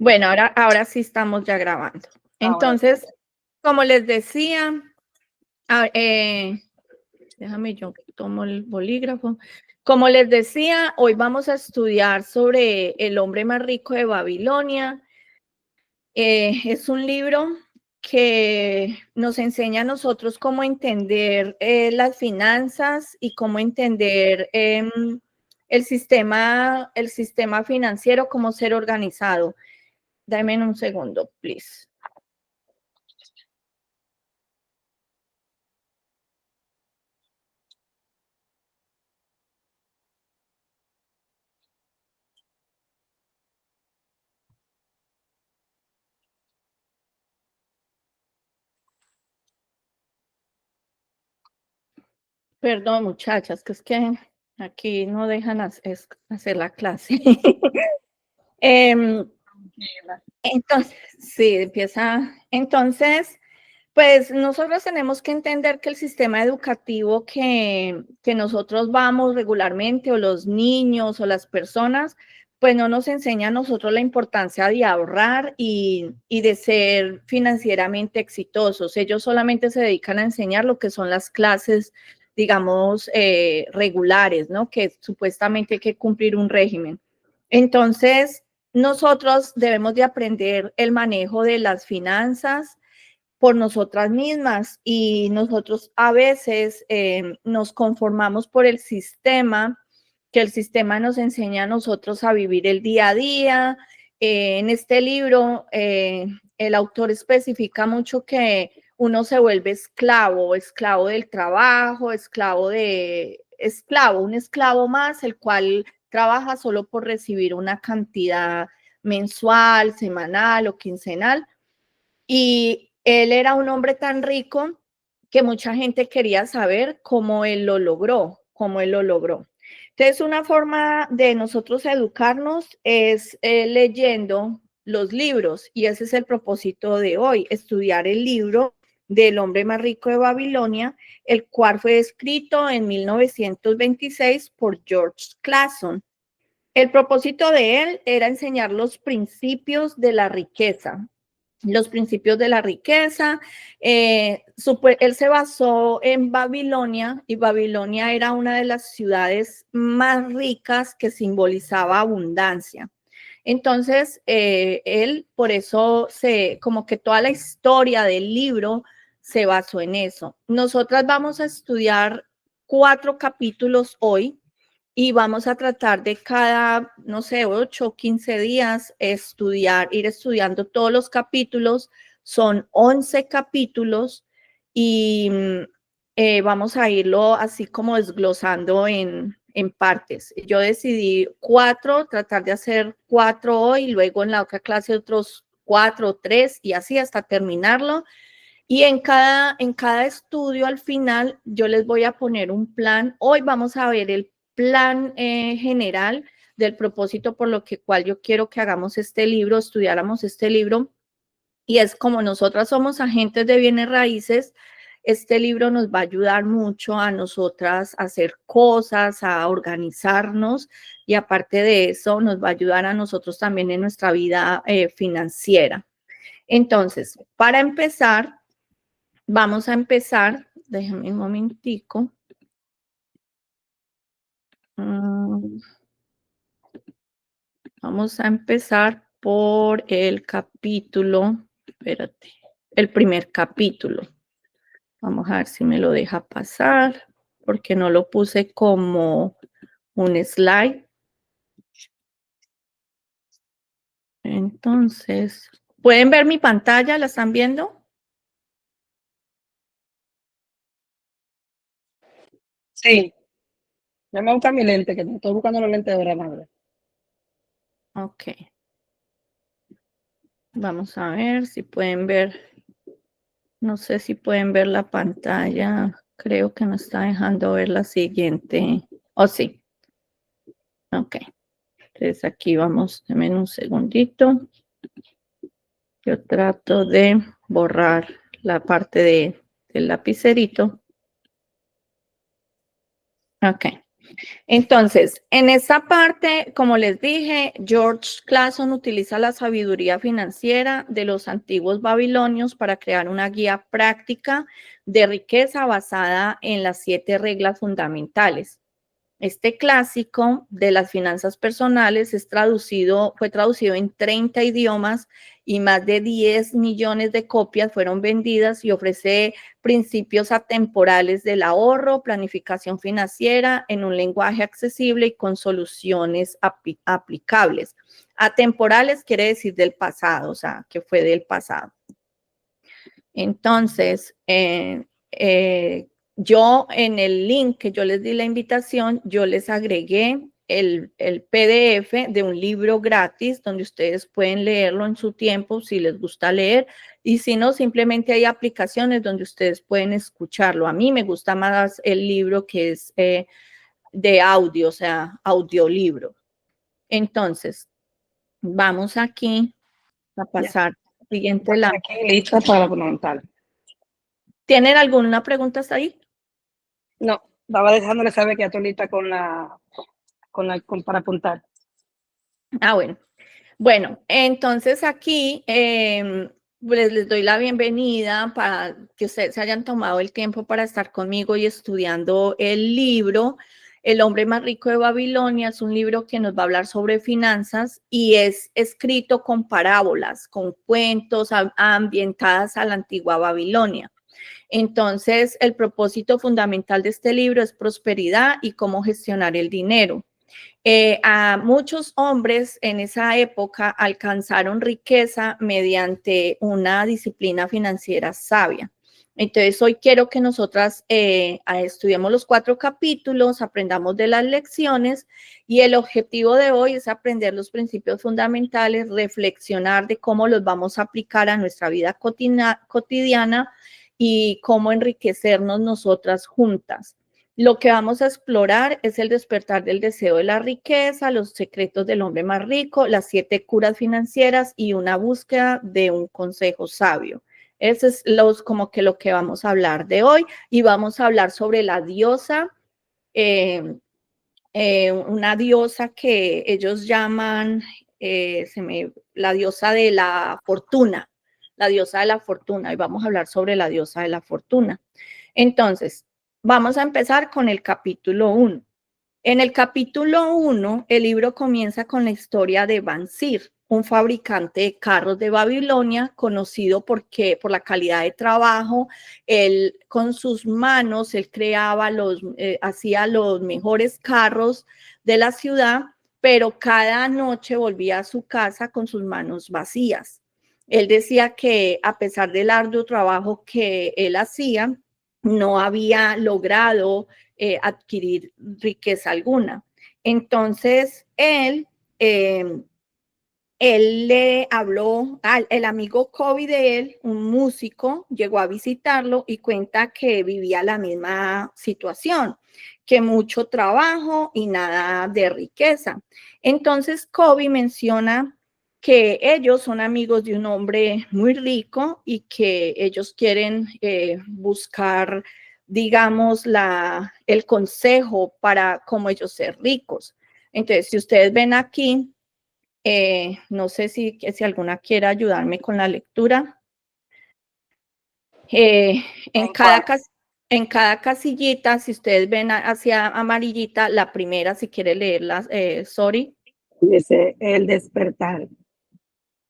Bueno, ahora sí estamos ya grabando. Ahora sí. Entonces, como les decía, ah, déjame yo tomo el bolígrafo. Como les decía, hoy vamos a estudiar sobre el hombre más rico de Babilonia. Es un libro que nos enseña a nosotros cómo entender las finanzas y cómo entender el sistema financiero, cómo ser organizado. Dame un segundo, please. Perdón, muchachas, que es que aquí no dejan hacer la clase. Entonces, sí, empieza. Entonces, pues nosotros tenemos que entender que el sistema educativo que nosotros vamos regularmente, o los niños o las personas, pues no nos enseña a nosotros la importancia de ahorrar y de ser financieramente exitosos. Ellos solamente se dedican a enseñar lo que son las clases, digamos, regulares, ¿no? Que supuestamente hay que cumplir un régimen. Entonces, nosotros debemos de aprender el manejo de las finanzas por nosotras mismas, y nosotros a veces nos conformamos por el sistema, que el sistema nos enseña a nosotros a vivir el día a día. En este libro, el autor especifica mucho que uno se vuelve esclavo del trabajo, un esclavo más, el cual trabaja solo por recibir una cantidad mensual, semanal o quincenal. Y él era un hombre tan rico que mucha gente quería saber cómo él lo logró, Entonces, una forma de nosotros educarnos es leyendo los libros, y ese es el propósito de hoy, estudiar el libro del hombre más rico de Babilonia, el cual fue escrito en 1926 por George Clason. El propósito de él era enseñar los principios de la riqueza. Él se basó en Babilonia, y Babilonia era una de las ciudades más ricas que simbolizaba abundancia. Entonces, él, por eso, como que toda la historia del libro se basó en eso. Nosotras vamos a estudiar 4 capítulos hoy, y vamos a tratar de cada, no sé, 8 o 15 días ir estudiando todos los capítulos. Son 11 capítulos, y vamos a irlo así como desglosando en partes. Yo decidí 4, tratar de hacer 4 hoy, y luego en la otra clase otros 4 o 3, y así hasta terminarlo. Y en cada estudio, al final, yo les voy a poner un plan. Hoy vamos a ver el plan general del propósito por lo cual yo quiero que hagamos este libro, estudiáramos este libro. Y es como nosotras somos agentes de bienes raíces, este libro nos va a ayudar mucho a nosotras a hacer cosas, a organizarnos, y aparte de eso nos va a ayudar a nosotros también en nuestra vida financiera. Entonces, para empezar, vamos a empezar, déjame un momentico. Vamos a empezar por el capítulo, espérate, el primer capítulo. Vamos a ver si me lo deja pasar, porque no lo puse como un slide. Entonces, ¿pueden ver mi pantalla? ¿La están viendo? Sí. Ya me gusta mi lente, que estoy buscando los lentes de Granada. Ok. Vamos a ver si pueden ver. No sé si pueden ver la pantalla. Creo que no está dejando ver la siguiente. Oh, sí. Ok. Entonces aquí vamos, denme un segundito. Yo trato de borrar la parte del lapicerito. Ok. Entonces, en esta parte, como les dije, George Clason utiliza la sabiduría financiera de los antiguos babilonios para crear una guía práctica de riqueza basada en las 7 reglas fundamentales. Este clásico de las finanzas personales fue traducido en 30 idiomas y más de 10 millones de copias fueron vendidas y ofrece principios atemporales del ahorro, planificación financiera en un lenguaje accesible y con soluciones aplicables. Atemporales quiere decir del pasado, o sea, que fue del pasado. Entonces, yo en el link que yo les di la invitación, yo les agregué el PDF de un libro gratis donde ustedes pueden leerlo en su tiempo si les gusta leer y si no, simplemente hay aplicaciones donde ustedes pueden escucharlo. A mí me gusta más el libro que es de audio, o sea, audiolibro. Entonces, vamos aquí a pasar al siguiente lado. Aquí lista para preguntar. ¿Tienen alguna pregunta hasta ahí? No, estaba dejándole saber que ya estoy lista para apuntar. Ah, bueno. Bueno, entonces aquí les doy la bienvenida para que ustedes se hayan tomado el tiempo para estar conmigo y estudiando el libro. El hombre más rico de Babilonia es un libro que nos va a hablar sobre finanzas y es escrito con parábolas, con cuentos ambientadas a la antigua Babilonia. Entonces, el propósito fundamental de este libro es prosperidad y cómo gestionar el dinero. A muchos hombres en esa época alcanzaron riqueza mediante una disciplina financiera sabia. Entonces, hoy quiero que nosotras estudiemos los 4 capítulos, aprendamos de las lecciones y el objetivo de hoy es aprender los principios fundamentales, reflexionar de cómo los vamos a aplicar a nuestra vida cotidiana y cómo enriquecernos nosotras juntas. Lo que vamos a explorar es el despertar del deseo de la riqueza, los secretos del hombre más rico, las 7 curas financieras y una búsqueda de un consejo sabio. Eso es como que lo que vamos a hablar de hoy y vamos a hablar sobre la diosa, una diosa que ellos llaman la diosa de la fortuna, y vamos a hablar sobre la diosa de la fortuna. Entonces, vamos a empezar con el capítulo 1. En el capítulo 1, el libro comienza con la historia de Bansir, un fabricante de carros de Babilonia, conocido por la calidad de trabajo. Él, con sus manos, él creaba hacía los mejores carros de la ciudad, pero cada noche volvía a su casa con sus manos vacías. Él decía que a pesar del arduo trabajo que él hacía, no había logrado adquirir riqueza alguna. Entonces, él le habló al amigo Kobe de él, un músico, llegó a visitarlo y cuenta que vivía la misma situación, que mucho trabajo y nada de riqueza. Entonces, Kobe menciona que ellos son amigos de un hombre muy rico y que ellos quieren buscar, digamos, el consejo para cómo ellos ser ricos. Entonces, si ustedes ven aquí, no sé si alguna quiere ayudarme con la lectura. En cada casillita, si ustedes ven hacia amarillita, la primera, si quiere leerla, sorry. Dice, el despertar.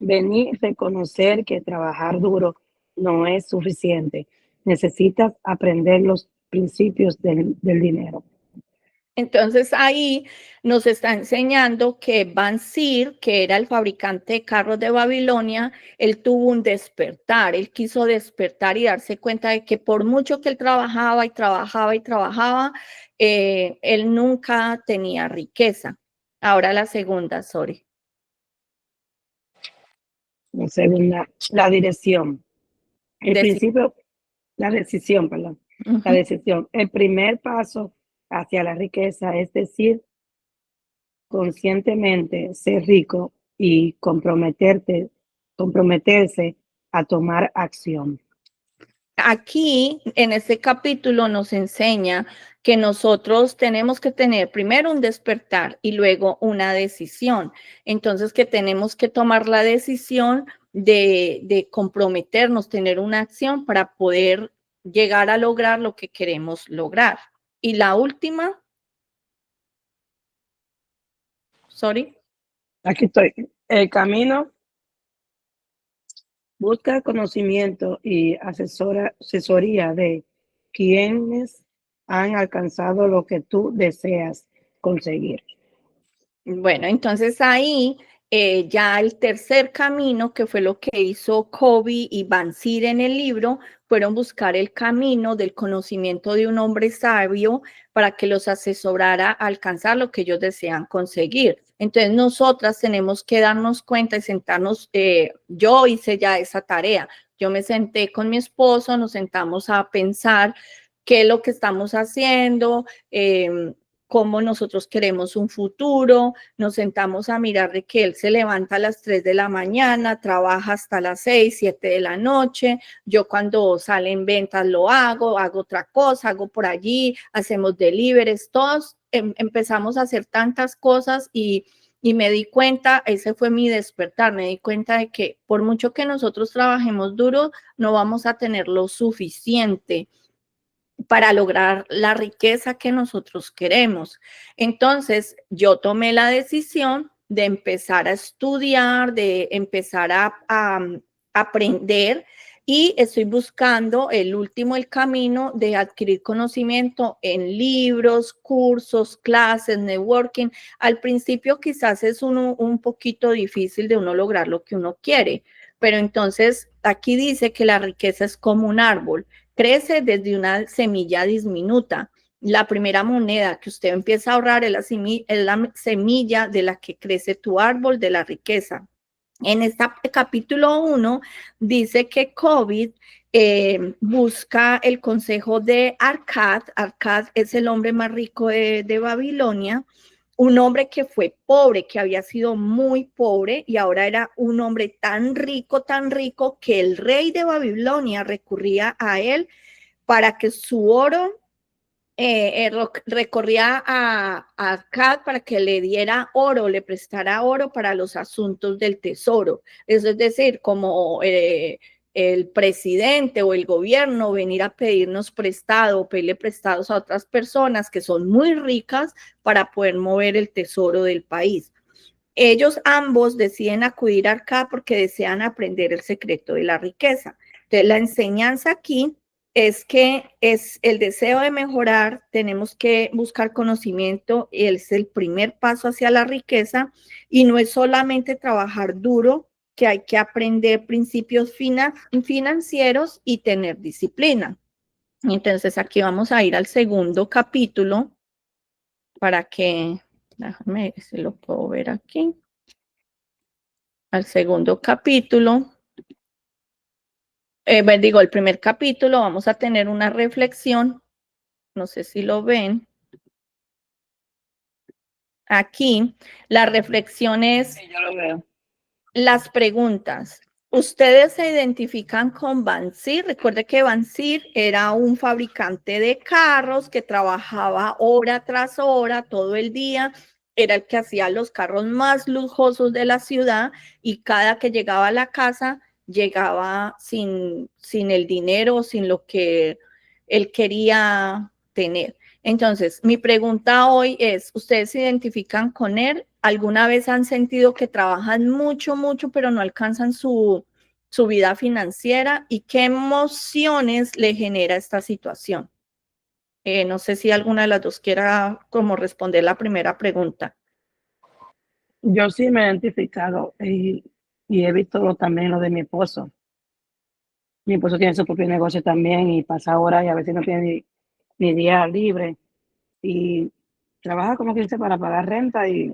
Venir, reconocer que trabajar duro no es suficiente. Necesitas aprender los principios del dinero. Entonces ahí nos está enseñando que Bansir, que era el fabricante de carros de Babilonia, él tuvo un despertar, él quiso despertar y darse cuenta de que por mucho que él trabajaba y trabajaba y trabajaba, él nunca tenía riqueza. Ahora la segunda, sorry. La segunda, la dirección. El principio, la decisión, perdón. La decisión. El primer paso hacia la riqueza es decir, conscientemente ser rico y comprometerse a tomar acción. aquí en este capítulo nos enseña que nosotros tenemos que tener primero un despertar y luego una decisión. Entonces, que tenemos que tomar la decisión de comprometernos, tener una acción para poder llegar a lograr lo que queremos lograr. Y la última, sorry. Aquí estoy. El camino busca conocimiento y asesoría de quienes han alcanzado lo que tú deseas conseguir. Bueno, entonces ahí ya el tercer camino, que fue lo que hizo Covey y Banzir en el libro, fueron buscar el camino del conocimiento de un hombre sabio para que los asesorara a alcanzar lo que ellos desean conseguir. Entonces nosotras tenemos que darnos cuenta y sentarnos, yo hice ya esa tarea, yo me senté con mi esposo, nos sentamos a pensar qué es lo que estamos haciendo, cómo nosotros queremos un futuro, nos sentamos a mirar de que él se levanta a las 3 de la mañana, trabaja hasta las 6, 7 de la noche, yo cuando sale en ventas lo hago otra cosa, hago por allí, hacemos deliveries, todos empezamos a hacer tantas cosas y me di cuenta, ese fue mi despertar, me di cuenta de que por mucho que nosotros trabajemos duro, no vamos a tener lo suficiente para lograr la riqueza que nosotros queremos. Entonces, yo tomé la decisión de empezar a estudiar, de empezar a aprender y estoy buscando el camino de adquirir conocimiento en libros, cursos, clases, networking. Al principio quizás es un poquito difícil de uno lograr lo que uno quiere, pero entonces aquí dice que la riqueza es como un árbol, crece desde una semilla diminuta. La primera moneda que usted empieza a ahorrar es la semilla de la que crece tu árbol de la riqueza. En este capítulo 1 dice que COVID busca el consejo de Arcad. Arcad es el hombre más rico de Babilonia, un hombre que fue pobre, que había sido muy pobre y ahora era un hombre tan rico que el rey de Babilonia recurría a él para que su oro recorría a Akkad para que le diera oro, le prestara oro para los asuntos del tesoro. Eso es decir, como el presidente o el gobierno venir a pedirnos prestado o pedirle prestados a otras personas que son muy ricas para poder mover el tesoro del país. Ellos ambos deciden acudir a Akkad porque desean aprender el secreto de la riqueza. Entonces, la enseñanza aquí es que es el deseo de mejorar, tenemos que buscar conocimiento, es el primer paso hacia la riqueza y no es solamente trabajar duro, que hay que aprender principios financieros y tener disciplina. Entonces aquí vamos a ir al segundo capítulo para que, déjame ver si lo puedo ver aquí, al segundo capítulo. El primer capítulo vamos a tener una reflexión, no sé si lo ven. Aquí la reflexión es Sí, yo lo veo. las preguntas. ¿Ustedes se identifican con Banzir? Recuerde que Banzir era un fabricante de carros que trabajaba hora tras hora, todo el día. Era el que hacía los carros más lujosos de la ciudad y cada que llegaba a la casa llegaba sin el dinero, sin lo que él quería tener. Entonces, mi pregunta hoy es, ¿ustedes se identifican con él? ¿Alguna vez han sentido que trabajan mucho, pero no alcanzan su vida financiera? ¿Y qué emociones le genera esta situación? No sé si alguna de las dos quiera como responder la primera pregunta. Yo sí me he identificado y he visto también lo de mi esposo. Mi esposo tiene su propio negocio también y pasa horas y a veces no tiene ni día libre y trabaja como quien dice para pagar renta y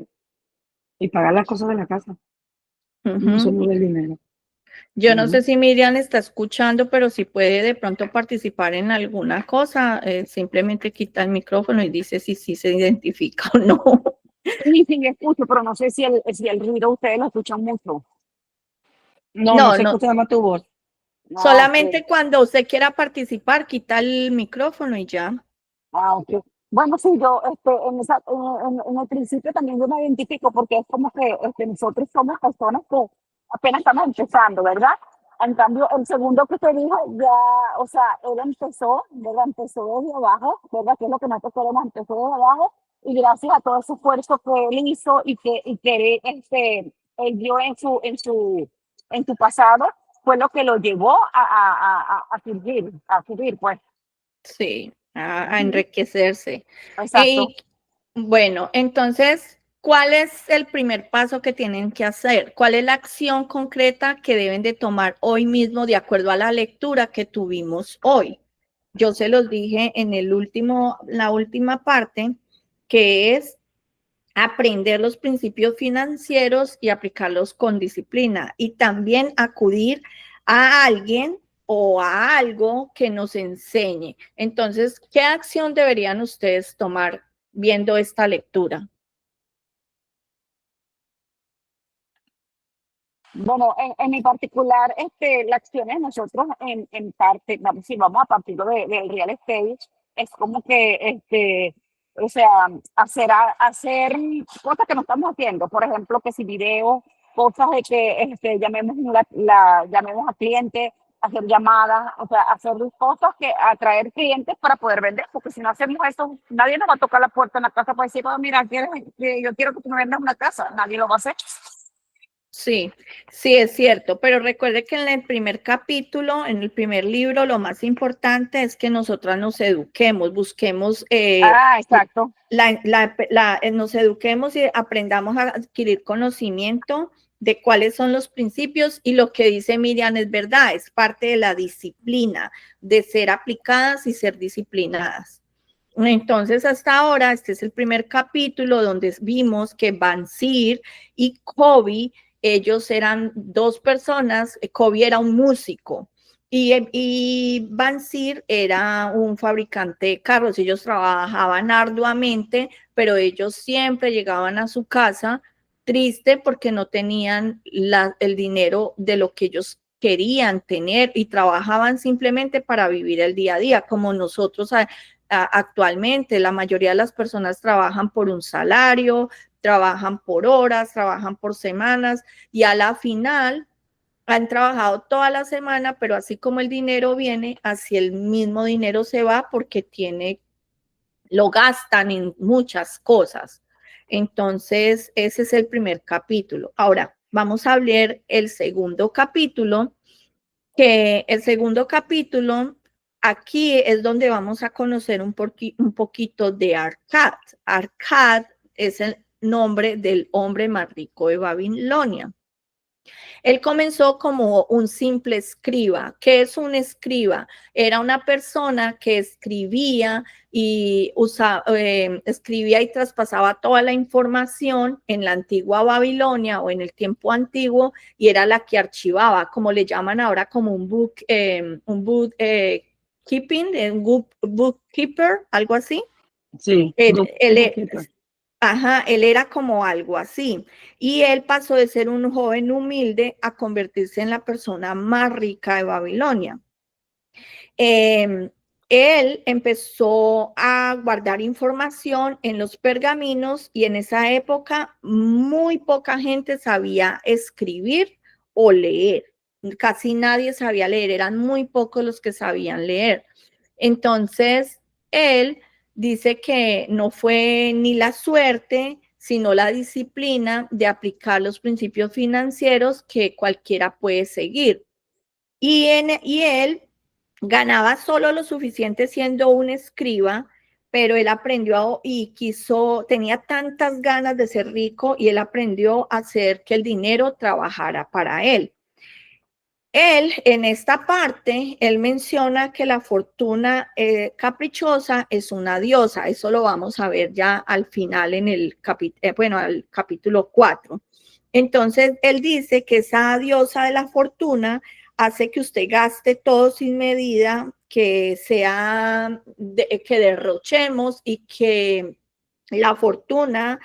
pagar las cosas de la casa. No se mueve el dinero. Yo no sé si Miriam está escuchando, pero si puede de pronto participar en alguna cosa, simplemente quita el micrófono y dice si se identifica o no. Sí, sí, escucho, pero no sé si el ruido ustedes lo escuchan mucho. No, no No, se no, escucha más tu voz. Ah, ok. Solamente cuando usted quiera participar, quita el micrófono y ya. Ah, ok. Bueno, sí, yo en el principio también yo me identifico porque es como que nosotros somos personas que apenas estamos empezando, ¿verdad? En cambio, el segundo que te dijo, ya, o sea, él empezó, ¿verdad? Empezó desde abajo, ¿verdad? Que es lo que nosotros queremos, empezó desde abajo y gracias a todo ese esfuerzo que él hizo y que él dio en su pasado, fue lo que lo llevó a subir, pues. Sí, a Ujú. enriquecerse. Exacto. Y bueno, entonces, ¿cuál es el primer paso que tienen que hacer? ¿Cuál es la acción concreta que deben de tomar hoy mismo de acuerdo a la lectura que tuvimos hoy? Yo se los dije en la última parte, que es aprender los principios financieros y aplicarlos con disciplina y también acudir a alguien o a algo que nos enseñe. Entonces, ¿qué acción deberían ustedes tomar viendo esta lectura? Bueno, en mi particular, la acción es nosotros en parte, vamos, si vamos a partir del real estate, es como que, o sea, hacer cosas que no estamos haciendo. Por ejemplo, que si video, cosas de que llamemos, llamemos a clientes, hacer llamadas, o sea, hacer cosas que atraer clientes para poder vender, porque si no hacemos eso, nadie nos va a tocar la puerta en la casa para decir, oh, mira, yo quiero que tú me vendas una casa, nadie lo va a hacer. Sí, sí es cierto, pero recuerde que en el primer capítulo, en el primer libro, lo más importante es que nosotras nos eduquemos, busquemos, Ah, exacto. nos eduquemos y aprendamos a adquirir conocimiento de cuáles son los principios y lo que dice Miriam es verdad, es parte de la disciplina, de ser aplicadas y ser disciplinadas. Entonces, hasta ahora, este es el primer capítulo donde vimos que Bansir y Kobe, ellos eran dos personas, Kobe era un músico y Bansir era un fabricante de carros. Ellos trabajaban arduamente, pero ellos siempre llegaban a su casa triste porque no tenían el dinero de lo que ellos querían tener y trabajaban simplemente para vivir el día a día, como nosotros actualmente. La mayoría de las personas trabajan por un salario, trabajan por horas, trabajan por semanas y a la final han trabajado toda la semana, pero así como el dinero viene, así el mismo dinero se va porque lo gastan en muchas cosas. Entonces, ese es el primer capítulo. Ahora, vamos a ver el segundo capítulo, que el segundo capítulo, aquí es donde vamos a conocer un poquito de Arcad. Arcad es el nombre del hombre más rico de Babilonia. Él comenzó como un simple escriba. ¿Qué es un escriba? Era una persona que escribía y traspasaba toda la información en la antigua Babilonia o en el tiempo antiguo y era la que archivaba, como le llaman ahora como un bookkeeper, algo así. Sí, Él, good, él, bookkeeper. Ajá, él era como algo así. Y él pasó de ser un joven humilde a convertirse en la persona más rica de Babilonia. Eh, Él empezó a guardar información en los pergaminos y en esa época muy poca gente sabía escribir o leer. Casi nadie sabía leer, eran muy pocos los que sabían leer. Entonces, él dice que no fue ni la suerte, sino la disciplina de aplicar los principios financieros que cualquiera puede seguir. Y él ganaba solo lo suficiente siendo un escriba, pero él aprendió y tenía tantas ganas de ser rico y él aprendió a hacer que el dinero trabajara para él. Él, en esta parte, él menciona que la fortuna caprichosa es una diosa. Eso lo vamos a ver ya al final en al capítulo 4. Entonces, él dice que esa diosa de la fortuna hace que usted gaste todo sin medida, que que derrochemos y que la fortuna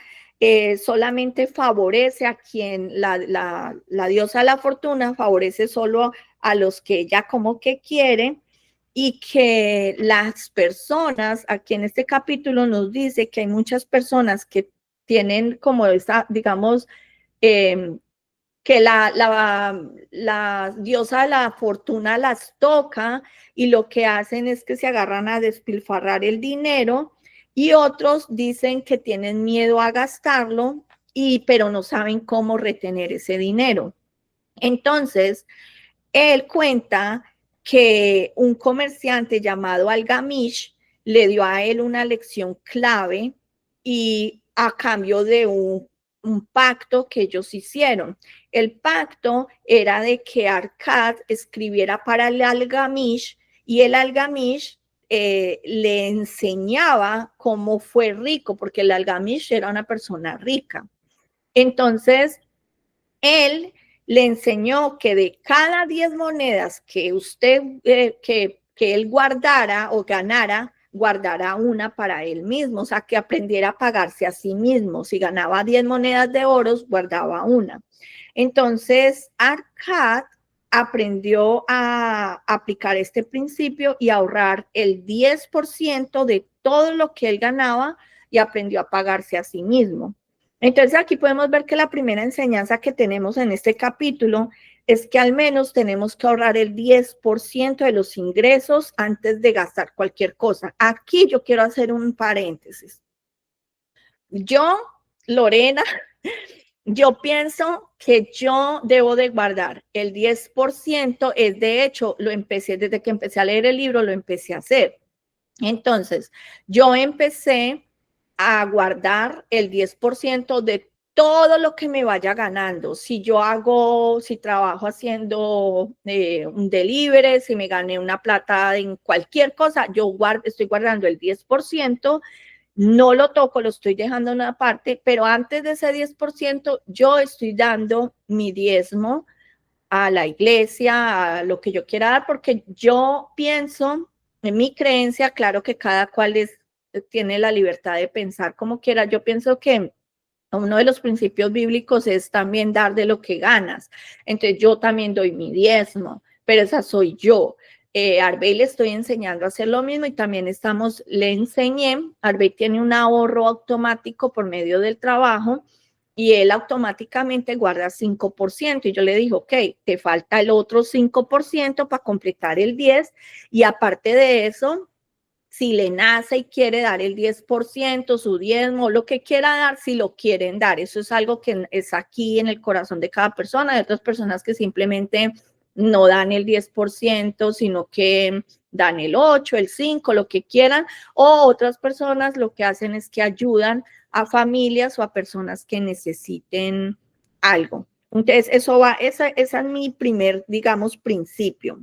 solamente favorece a quien la diosa de la fortuna favorece solo a los que ella como que quiere, y que las personas, aquí en este capítulo nos dice que hay muchas personas que tienen como esa, digamos, que la diosa de la fortuna las toca y lo que hacen es que se agarran a despilfarrar el dinero, y otros dicen que tienen miedo a gastarlo, pero no saben cómo retener ese dinero. Entonces, él cuenta que un comerciante llamado Algamish le dio a él una lección clave, y a cambio de un pacto que ellos hicieron. El pacto era de que Arkad escribiera para el Algamish, y el Algamish le enseñaba cómo fue rico, porque el Algamish era una persona rica. Entonces, él le enseñó que de cada 10 monedas que usted, que él guardara o ganara, guardara una para él mismo, o sea, que aprendiera a pagarse a sí mismo. Si ganaba 10 monedas de oro, guardaba una. Entonces, Arkad aprendió a aplicar este principio y ahorrar el 10% de todo lo que él ganaba, y aprendió a pagarse a sí mismo. Entonces aquí podemos ver que la primera enseñanza que tenemos en este capítulo es que al menos tenemos que ahorrar el 10% de los ingresos antes de gastar cualquier cosa. Aquí yo quiero hacer un paréntesis. Yo, Lorena, yo pienso que yo debo de guardar el 10%, es de hecho, lo empecé desde que empecé a leer el libro, lo empecé a hacer. Entonces, yo empecé a guardar el 10% de todo lo que me vaya ganando. Si trabajo haciendo un delivery, si me gané una plata en cualquier cosa, yo estoy guardando el 10%, no lo toco, lo estoy dejando en una parte, pero antes de ese 10%, yo estoy dando mi diezmo a la iglesia, a lo que yo quiera dar, porque yo pienso, en mi creencia, claro que cada cual tiene la libertad de pensar como quiera. Yo pienso que uno de los principios bíblicos es también dar de lo que ganas. Entonces yo también doy mi diezmo, pero esa soy yo. Arbey le estoy enseñando a hacer lo mismo, y también le enseñé, Arbey tiene un ahorro automático por medio del trabajo, y él automáticamente guarda 5%, y yo le digo, ok, te falta el otro 5% para completar el 10%, y aparte de eso, si le nace y quiere dar el 10%, su diezmo, lo que quiera dar, si lo quieren dar. Eso es algo que es aquí en el corazón de cada persona. Hay otras personas que simplemente no dan el 10%, sino que dan el 8, el 5, lo que quieran, o otras personas lo que hacen es que ayudan a familias o a personas que necesiten algo. Entonces, esa es mi primer, digamos, principio.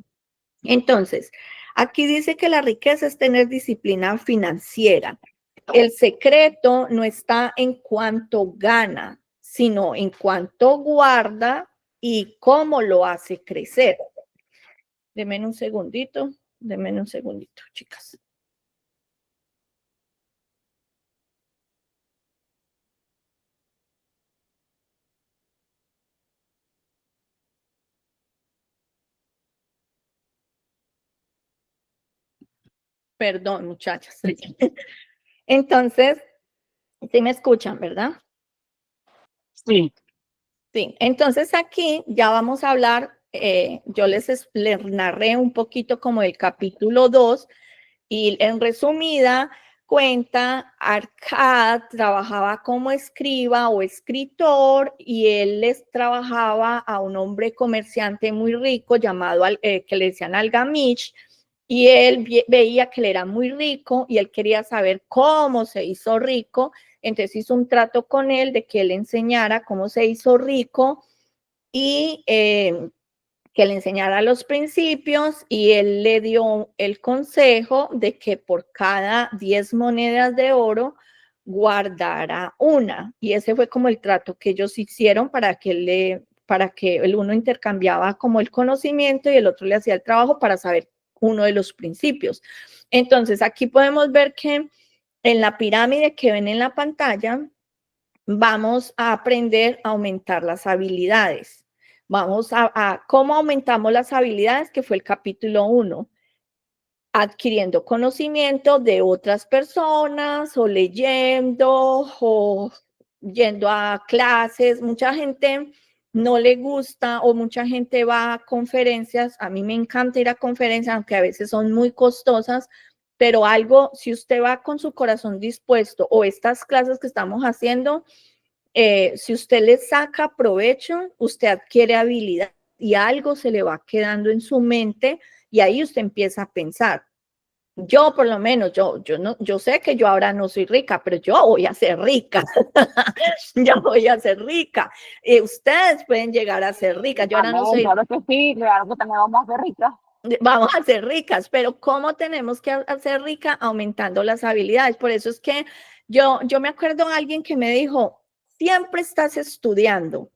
Entonces, aquí dice que la riqueza es tener disciplina financiera. El secreto no está en cuánto gana, sino en cuánto guarda y cómo lo hace crecer. Denme un segundito, chicas. Perdón, muchachas. Entonces, sí me escuchan, ¿verdad? Sí. Sí, entonces aquí ya vamos a hablar, yo les narré un poquito como el capítulo 2, y en resumida cuenta, Arkad trabajaba como escriba o escritor, y él les trabajaba a un hombre comerciante muy rico llamado, que le decían Algamish, y él veía que él era muy rico y él quería saber cómo se hizo rico. Entonces hizo un trato con él de que él enseñara cómo se hizo rico, y que le enseñara los principios, y él le dio el consejo de que por cada 10 monedas de oro guardara una. Y ese fue como el trato que ellos hicieron para que el uno intercambiaba como el conocimiento y el otro le hacía el trabajo para saber uno de los principios. Entonces aquí podemos ver que en la pirámide que ven en la pantalla, vamos a aprender a aumentar las habilidades. Vamos a cómo aumentamos las habilidades, que fue el capítulo 1. Adquiriendo conocimiento de otras personas o leyendo o yendo a clases. Mucha gente no le gusta o mucha gente va a conferencias. A mí me encanta ir a conferencias, aunque a veces son muy costosas, pero algo, si usted va con su corazón dispuesto o estas clases que estamos haciendo, si usted le saca provecho, usted adquiere habilidad y algo se le va quedando en su mente y ahí usted empieza a pensar. Yo, por lo menos, yo sé que yo ahora no soy rica, pero yo voy a ser rica. Yo voy a ser rica. Y ustedes pueden llegar a ser ricas. Yo ahora no Amén, soy, claro que sí, claro que también vamos a ser ricas. vamos a ser ricas, pero ¿cómo tenemos que hacer rica? Aumentando las habilidades. Por eso es que yo me acuerdo de alguien que me dijo, siempre estás estudiando.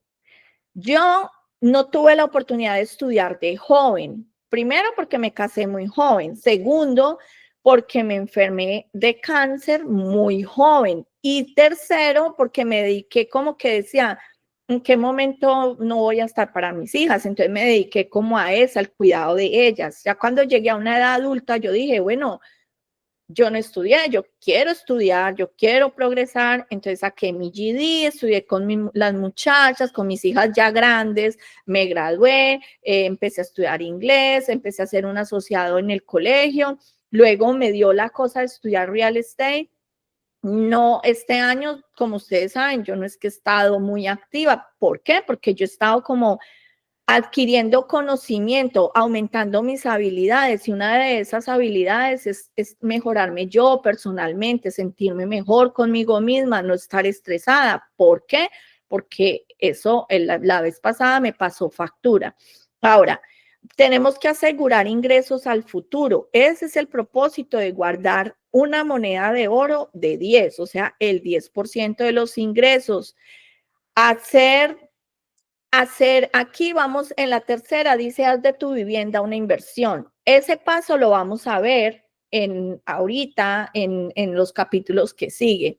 Yo no tuve la oportunidad de estudiar de joven. Primero, porque me casé muy joven. Segundo, porque me enfermé de cáncer muy joven. Y tercero, porque me dediqué como que decía, ¿en qué momento no voy a estar para mis hijas? Entonces me dediqué como a eso, al cuidado de ellas. Ya cuando llegué a una edad adulta, yo dije, bueno, yo no estudié, yo quiero estudiar, yo quiero progresar, entonces saqué mi GD, estudié con las muchachas, con mis hijas ya grandes, me gradué, empecé a estudiar inglés, empecé a hacer un asociado en el colegio, luego me dio la cosa de estudiar real estate. No, este año, como ustedes saben, yo no es que he estado muy activa. ¿Por qué? Porque yo he estado como adquiriendo conocimiento, aumentando mis habilidades, y una de esas habilidades es mejorarme yo personalmente, sentirme mejor conmigo misma, no estar estresada. ¿Por qué? Porque eso la vez pasada me pasó factura. Ahora, tenemos que asegurar ingresos al futuro. Ese es el propósito de guardar una moneda de oro de 10, o sea, el 10% de los ingresos. Aquí vamos en la tercera, dice, haz de tu vivienda una inversión. Ese paso lo vamos a ver ahorita en los capítulos que siguen.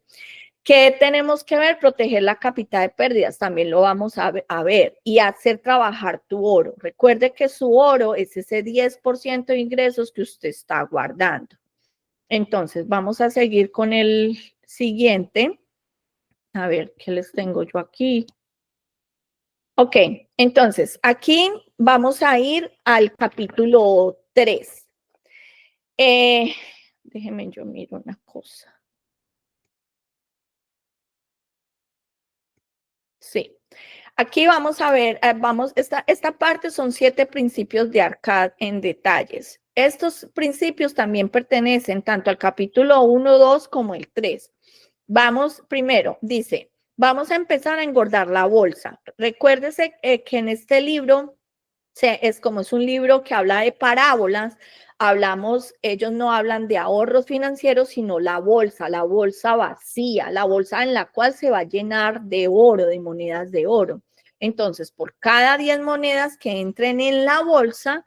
¿Qué tenemos que ver? Proteger la capital de pérdidas, también lo vamos a ver, y hacer trabajar tu oro. Recuerde que su oro es ese 10% de ingresos que usted está guardando. Entonces, vamos a seguir con el siguiente. A ver, ¿qué les tengo yo aquí? Ok, entonces, aquí vamos a ir al capítulo 3. Déjenme yo miro una cosa. Sí. Aquí vamos a ver, esta parte son 7 principios de Arcad en detalles. Estos principios también pertenecen tanto al capítulo 1, 2 como el 3. Vamos, primero, dice, vamos a empezar a engordar la bolsa. Recuérdese que en este libro, es un libro que habla de parábolas, ellos no hablan de ahorros financieros, sino la bolsa vacía, la bolsa en la cual se va a llenar de oro, de monedas de oro. Entonces, por cada 10 monedas que entren en la bolsa,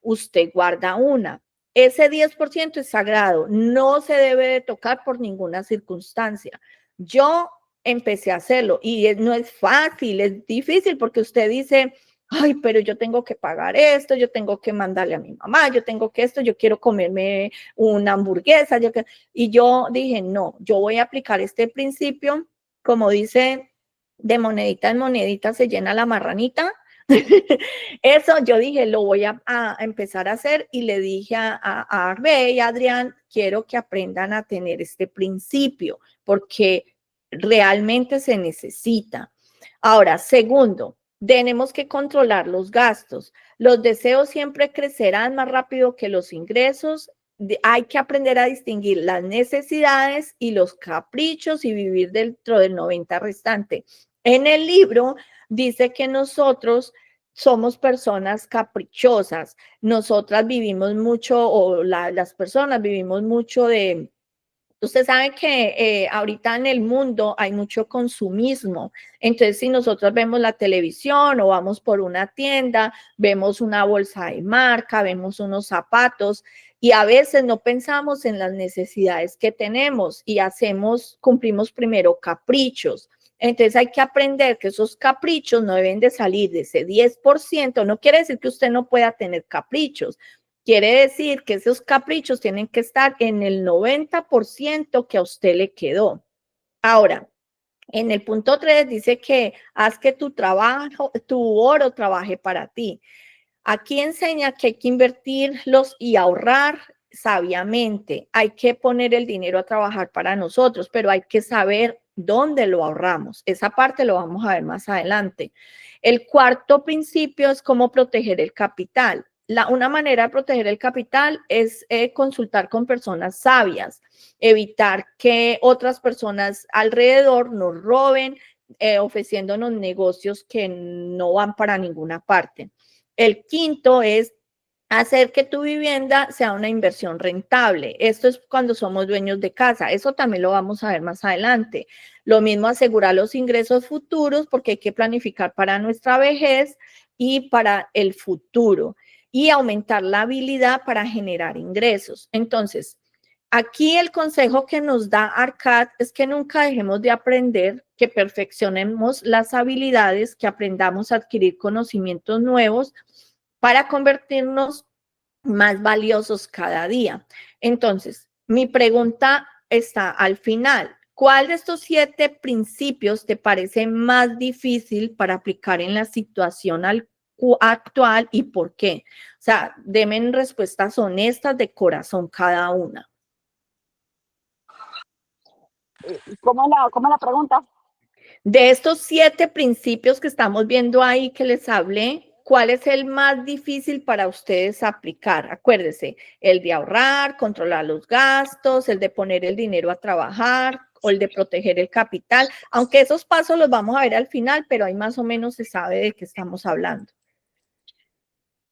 usted guarda una. Ese 10% es sagrado, no se debe de tocar por ninguna circunstancia. Yo empecé a hacerlo y no es fácil, es difícil porque usted dice, ay, pero yo tengo que pagar esto, yo tengo que mandarle a mi mamá, yo tengo que esto, yo quiero comerme una hamburguesa. Y yo dije, no, yo voy a aplicar este principio, como dice, de monedita en monedita se llena la marranita. Eso yo dije, lo voy a empezar a hacer, y le dije a Arbe y a Adrián, quiero que aprendan a tener este principio, porque realmente se necesita. Ahora, segundo, tenemos que controlar los gastos. Los deseos siempre crecerán más rápido que los ingresos. Hay que aprender a distinguir las necesidades y los caprichos y vivir dentro del 90 restante. En el libro dice que nosotros somos personas caprichosas. Nosotras vivimos mucho, o las personas vivimos mucho de... Usted sabe que ahorita en el mundo hay mucho consumismo. Entonces, si nosotros vemos la televisión o vamos por una tienda, vemos una bolsa de marca, vemos unos zapatos, y a veces no pensamos en las necesidades que tenemos y cumplimos primero caprichos. Entonces hay que aprender que esos caprichos no deben de salir de ese 10%. No quiere decir que usted no pueda tener caprichos. Quiere decir que esos caprichos tienen que estar en el 90% que a usted le quedó. Ahora, en el punto 3 dice que haz que tu oro trabaje para ti. Aquí enseña que hay que invertirlos y ahorrar sabiamente. Hay que poner el dinero a trabajar para nosotros, pero hay que saber dónde lo ahorramos. Esa parte lo vamos a ver más adelante. El cuarto principio es cómo proteger el capital. Una manera de proteger el capital es consultar con personas sabias, evitar que otras personas alrededor nos roben, ofreciéndonos negocios que no van para ninguna parte. El quinto es hacer que tu vivienda sea una inversión rentable. Esto es cuando somos dueños de casa. Eso también lo vamos a ver más adelante. Lo mismo asegurar los ingresos futuros porque hay que planificar para nuestra vejez y para el futuro y aumentar la habilidad para generar ingresos. Entonces, aquí el consejo que nos da ARCAD es que nunca dejemos de aprender, que perfeccionemos las habilidades, que aprendamos a adquirir conocimientos nuevos para convertirnos más valiosos cada día. Entonces, mi pregunta está al final. ¿Cuál de estos 7 principios te parece más difícil para aplicar en la situación actual y por qué? O sea, denme respuestas honestas de corazón cada una. ¿Cómo la pregunta? De estos 7 principios que estamos viendo ahí que les hablé, ¿cuál es el más difícil para ustedes aplicar? Acuérdense, el de ahorrar, controlar los gastos, el de poner el dinero a trabajar o el de proteger el capital, aunque esos pasos los vamos a ver al final, pero ahí más o menos se sabe de qué estamos hablando.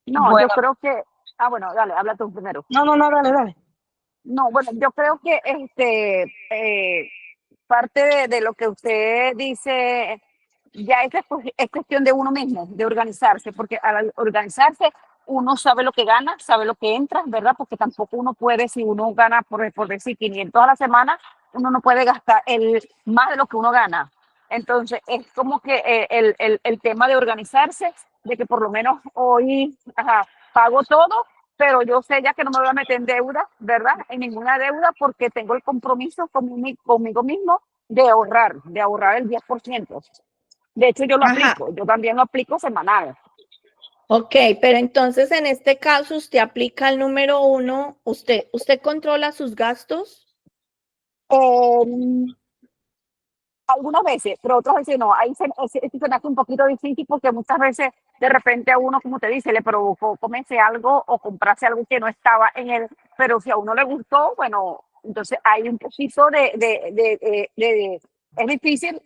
No, Bueno, yo creo que, bueno, dale, habla tú primero. no, dale. No, bueno, yo creo que parte de lo que usted dice ya es cuestión de uno mismo, de organizarse, porque al organizarse uno sabe lo que gana, sabe lo que entra, ¿verdad? Porque tampoco uno puede, si uno gana, por decir 500 a la semana, uno no puede gastar más de lo que uno gana. Entonces, es como que el tema de organizarse, de que por lo menos hoy pago todo, pero yo sé ya que no me voy a meter en deuda, ¿verdad? En ninguna deuda porque tengo el compromiso conmigo mismo de ahorrar el 10%. De hecho, yo lo aplico, yo también lo aplico semanal. Ok, pero entonces en este caso usted aplica el número 1, ¿usted controla sus gastos? Algunas veces, pero otras veces no. Ahí se me hace un poquito difícil porque muchas veces de repente a uno, como te dice, le provocó comerse algo o comprarse algo que no estaba en él, pero si a uno le gustó, bueno, entonces hay un poquito es difícil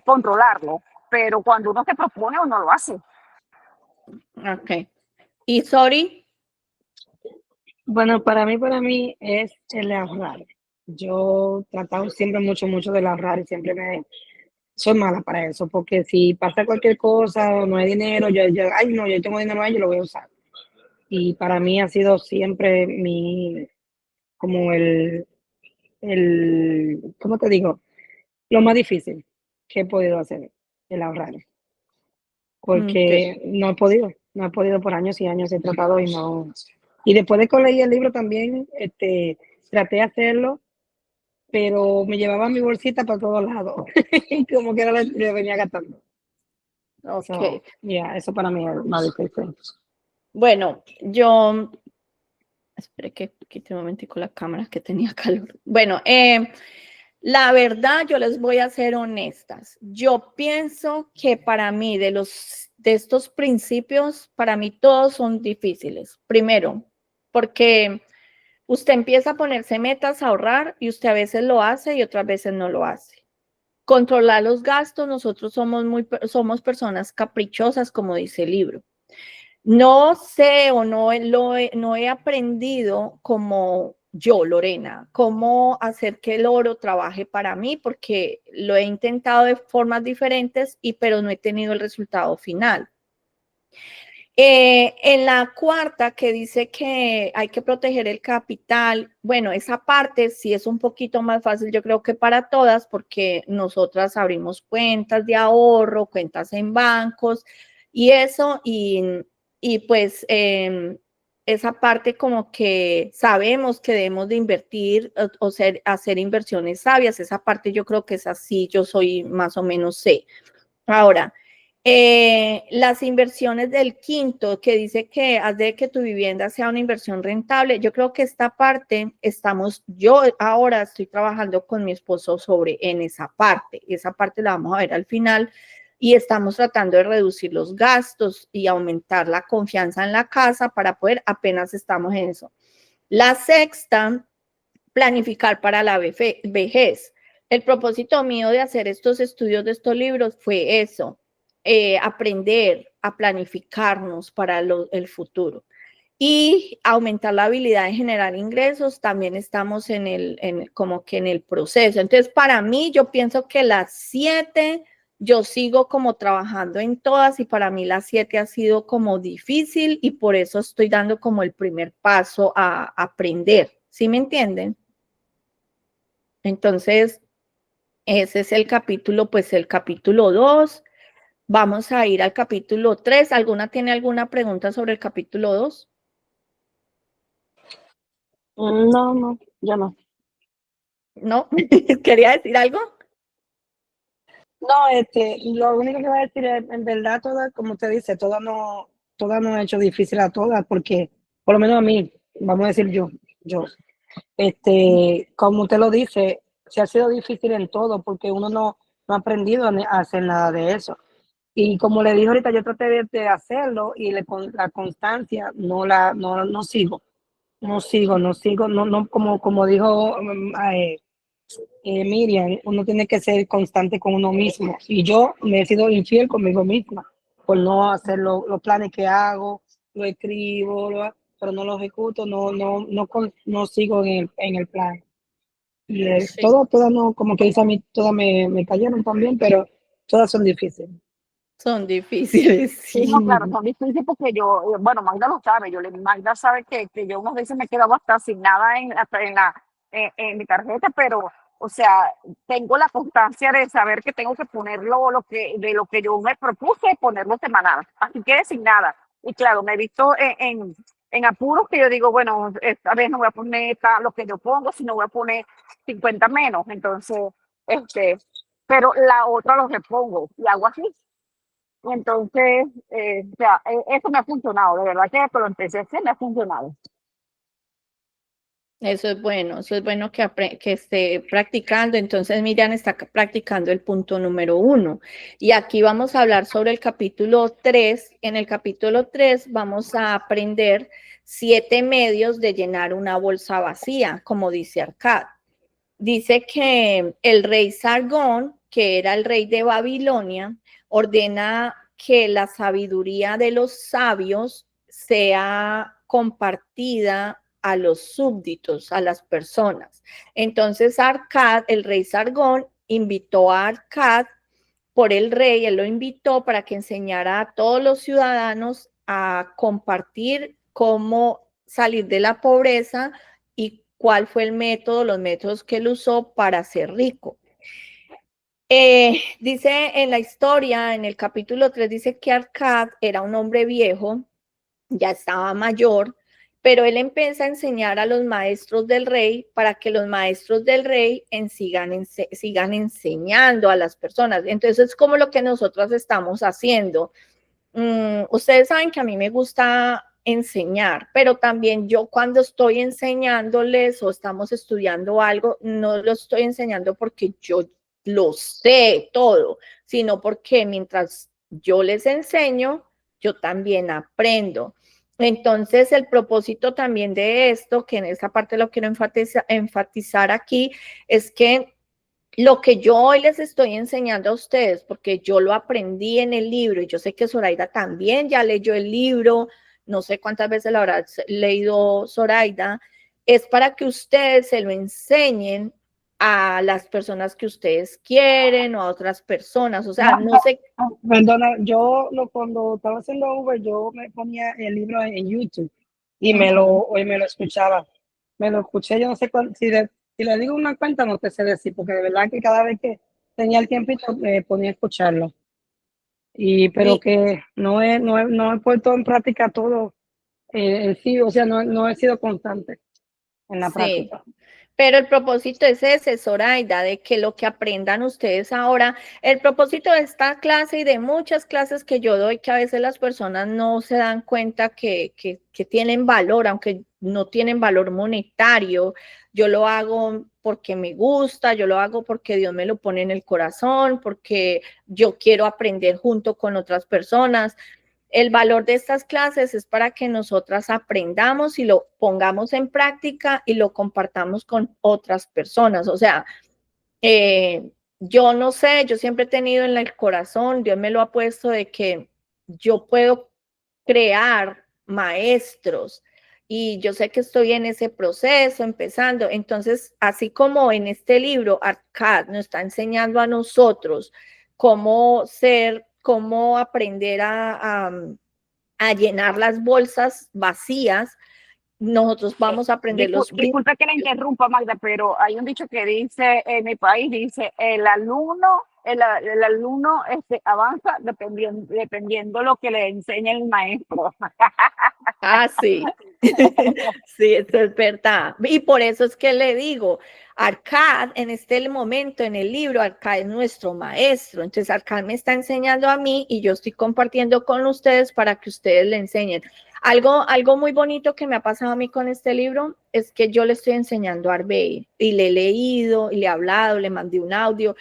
controlarlo, pero cuando uno se propone, uno lo hace. Ok. ¿Y Sori? Bueno, para mí es el ahorrar. Yo he tratado siempre mucho de ahorrar y siempre soy mala para eso, porque si pasa cualquier cosa o no hay dinero, ay no, yo tengo dinero ahí, yo lo voy a usar. Y para mí ha sido siempre como ¿cómo te digo? Lo más difícil que he podido hacer, el ahorrar. Porque no he podido por años y años, he tratado y no. Y después de que leí el libro también, traté de hacerlo, pero me llevaba mi bolsita para todos lados, como que era le venía gastando. Ok. So, eso para mí es más difícil. Bueno, yo, espere que quite un momentico la cámara que tenía calor. Bueno, la verdad, yo les voy a ser honestas. Yo pienso que para mí, de estos principios, para mí todos son difíciles. Primero, porque usted empieza a ponerse metas a ahorrar y usted a veces lo hace y otras veces no lo hace. Controlar los gastos, nosotros somos personas caprichosas, como dice el libro. No sé o no he aprendido como yo, Lorena, cómo hacer que el oro trabaje para mí, porque lo he intentado de formas diferentes, pero no he tenido el resultado final. En la cuarta, que dice que hay que proteger el capital, bueno, esa parte sí es un poquito más fácil, yo creo que para todas, porque nosotras abrimos cuentas de ahorro, cuentas en bancos y eso, y pues esa parte como que sabemos que debemos de invertir o hacer inversiones sabias, esa parte yo creo que es así, yo soy más o menos sé. Ahora, las inversiones del quinto, que dice que haz de que tu vivienda sea una inversión rentable, yo creo que esta parte yo ahora estoy trabajando con mi esposo en esa parte la vamos a ver al final, y estamos tratando de reducir los gastos y aumentar la confianza en la casa para poder, apenas estamos en eso. La sexta, planificar para la vejez. El propósito mío de hacer estos estudios de estos libros fue eso, aprender a planificarnos para el futuro y aumentar la habilidad de generar ingresos. También estamos como que en el proceso. Entonces, para mí, yo pienso que las 7, yo sigo como trabajando en todas, y para mí las 7 ha sido como difícil, y por eso estoy dando como el primer paso a aprender. ¿Sí me entienden? Entonces, ese es el capítulo, pues el capítulo 2. Vamos a ir al capítulo 3. ¿Tiene alguna pregunta sobre el capítulo 2? No, ya no. ¿No? ¿Quería decir algo? No, lo único que voy a decir es, en verdad, todas, como usted dice, todas no he hecho difícil a todas, porque, por lo menos a mí, vamos a decir yo, como usted lo dice, se ha sido difícil en todo, porque uno no ha aprendido a hacer nada de eso. Y como le dije ahorita, yo traté de hacerlo, y la constancia no sigo, como dijo Miriam, uno tiene que ser constante con uno mismo. Y yo me he sido infiel conmigo misma por no hacer los planes que hago, lo escribo, pero no lo ejecuto, no sigo en el plan. Y Sí. todas no, como que dice a mí, todas me cayeron también, pero todas son difíciles. Son difíciles, Sí, sí. no, claro, son difíciles porque yo, bueno, Magda lo sabe, Magda sabe que yo unas veces me he quedado hasta sin nada en mi tarjeta, pero, o sea, tengo la constancia de saber que tengo que ponerlo, de lo que yo me propuse, ponerlo semanal, así que sin nada. Y claro, me he visto en apuros que yo digo, bueno, esta vez no voy a poner lo que yo pongo, sino voy a poner 50 menos, entonces, este, pero la otra lo repongo y hago así. Entonces, o sea, eso me ha funcionado, de verdad que lo empecé a hacer, me ha funcionado. Eso es bueno que esté practicando. Entonces, Miriam está practicando el punto número 1. Y aquí vamos a hablar sobre el capítulo 3. En el capítulo 3 vamos a aprender 7 medios de llenar una bolsa vacía, como dice Arcad. Dice que el rey Sargón, que era el rey de Babilonia, ordena que la sabiduría de los sabios sea compartida a los súbditos, a las personas. Entonces Arcad, el rey Sargón, invitó a Arcad por el rey, él lo invitó para que enseñara a todos los ciudadanos a compartir cómo salir de la pobreza y cuál fue los métodos que él usó para ser rico. Dice en la historia, en el capítulo 3, dice que Arcad era un hombre viejo, ya estaba mayor, pero él empieza a enseñar a los maestros del rey para que los maestros del rey sigan enseñando a las personas. Entonces es como lo que nosotros estamos haciendo. Ustedes saben que a mí me gusta enseñar, pero también yo cuando estoy enseñándoles o estamos estudiando algo, no lo estoy enseñando porque yo lo sé todo, sino porque mientras yo les enseño, yo también aprendo. Entonces, el propósito también de esto, que en esa parte lo quiero enfatizar aquí, es que lo que yo hoy les estoy enseñando a ustedes, porque yo lo aprendí en el libro, y yo sé que Zoraida también ya leyó el libro, no sé cuántas veces lo habrá leído Zoraida, es para que ustedes se lo enseñen a las personas que ustedes quieren o a otras personas. O sea, no sé. Perdona, cuando estaba haciendo Uber, yo me ponía el libro en YouTube y me lo escuchaba. Me lo escuché, yo no sé si le digo una cuenta, no te sé decir, porque de verdad que cada vez que tenía el tiempito me ponía a escucharlo. Pero Y, que no he puesto en práctica todo sí, o sea, no he sido constante en la sí. práctica. Pero el propósito es ese, Zoraida, de que lo que aprendan ustedes ahora, el propósito de esta clase y de muchas clases que yo doy, que a veces las personas no se dan cuenta que tienen valor, aunque no tienen valor monetario, yo lo hago porque me gusta, yo lo hago porque Dios me lo pone en el corazón, porque yo quiero aprender junto con otras personas. El valor de estas clases es para que nosotras aprendamos y lo pongamos en práctica y lo compartamos con otras personas. O sea, yo no sé, yo siempre he tenido en el corazón, Dios me lo ha puesto de que yo puedo crear maestros y yo sé que estoy en ese proceso, empezando. Entonces, así como en este libro, Arcad nos está enseñando a nosotros cómo aprender a llenar las bolsas vacías, nosotros vamos a aprender los Disculpe que la principios. interrumpa, Magda, pero hay un dicho que dice en mi país, dice, el alumno avanza dependiendo lo que le enseña el maestro. Ah, sí, sí, eso es verdad. Y por eso es que le digo, Arcad, en este momento, en el libro, Arcad es nuestro maestro. Entonces, Arcad me está enseñando a mí y yo estoy compartiendo con ustedes para que ustedes le enseñen. Algo muy bonito que me ha pasado a mí con este libro es que yo le estoy enseñando a Arbey y le he leído y le he hablado, le mandé un audio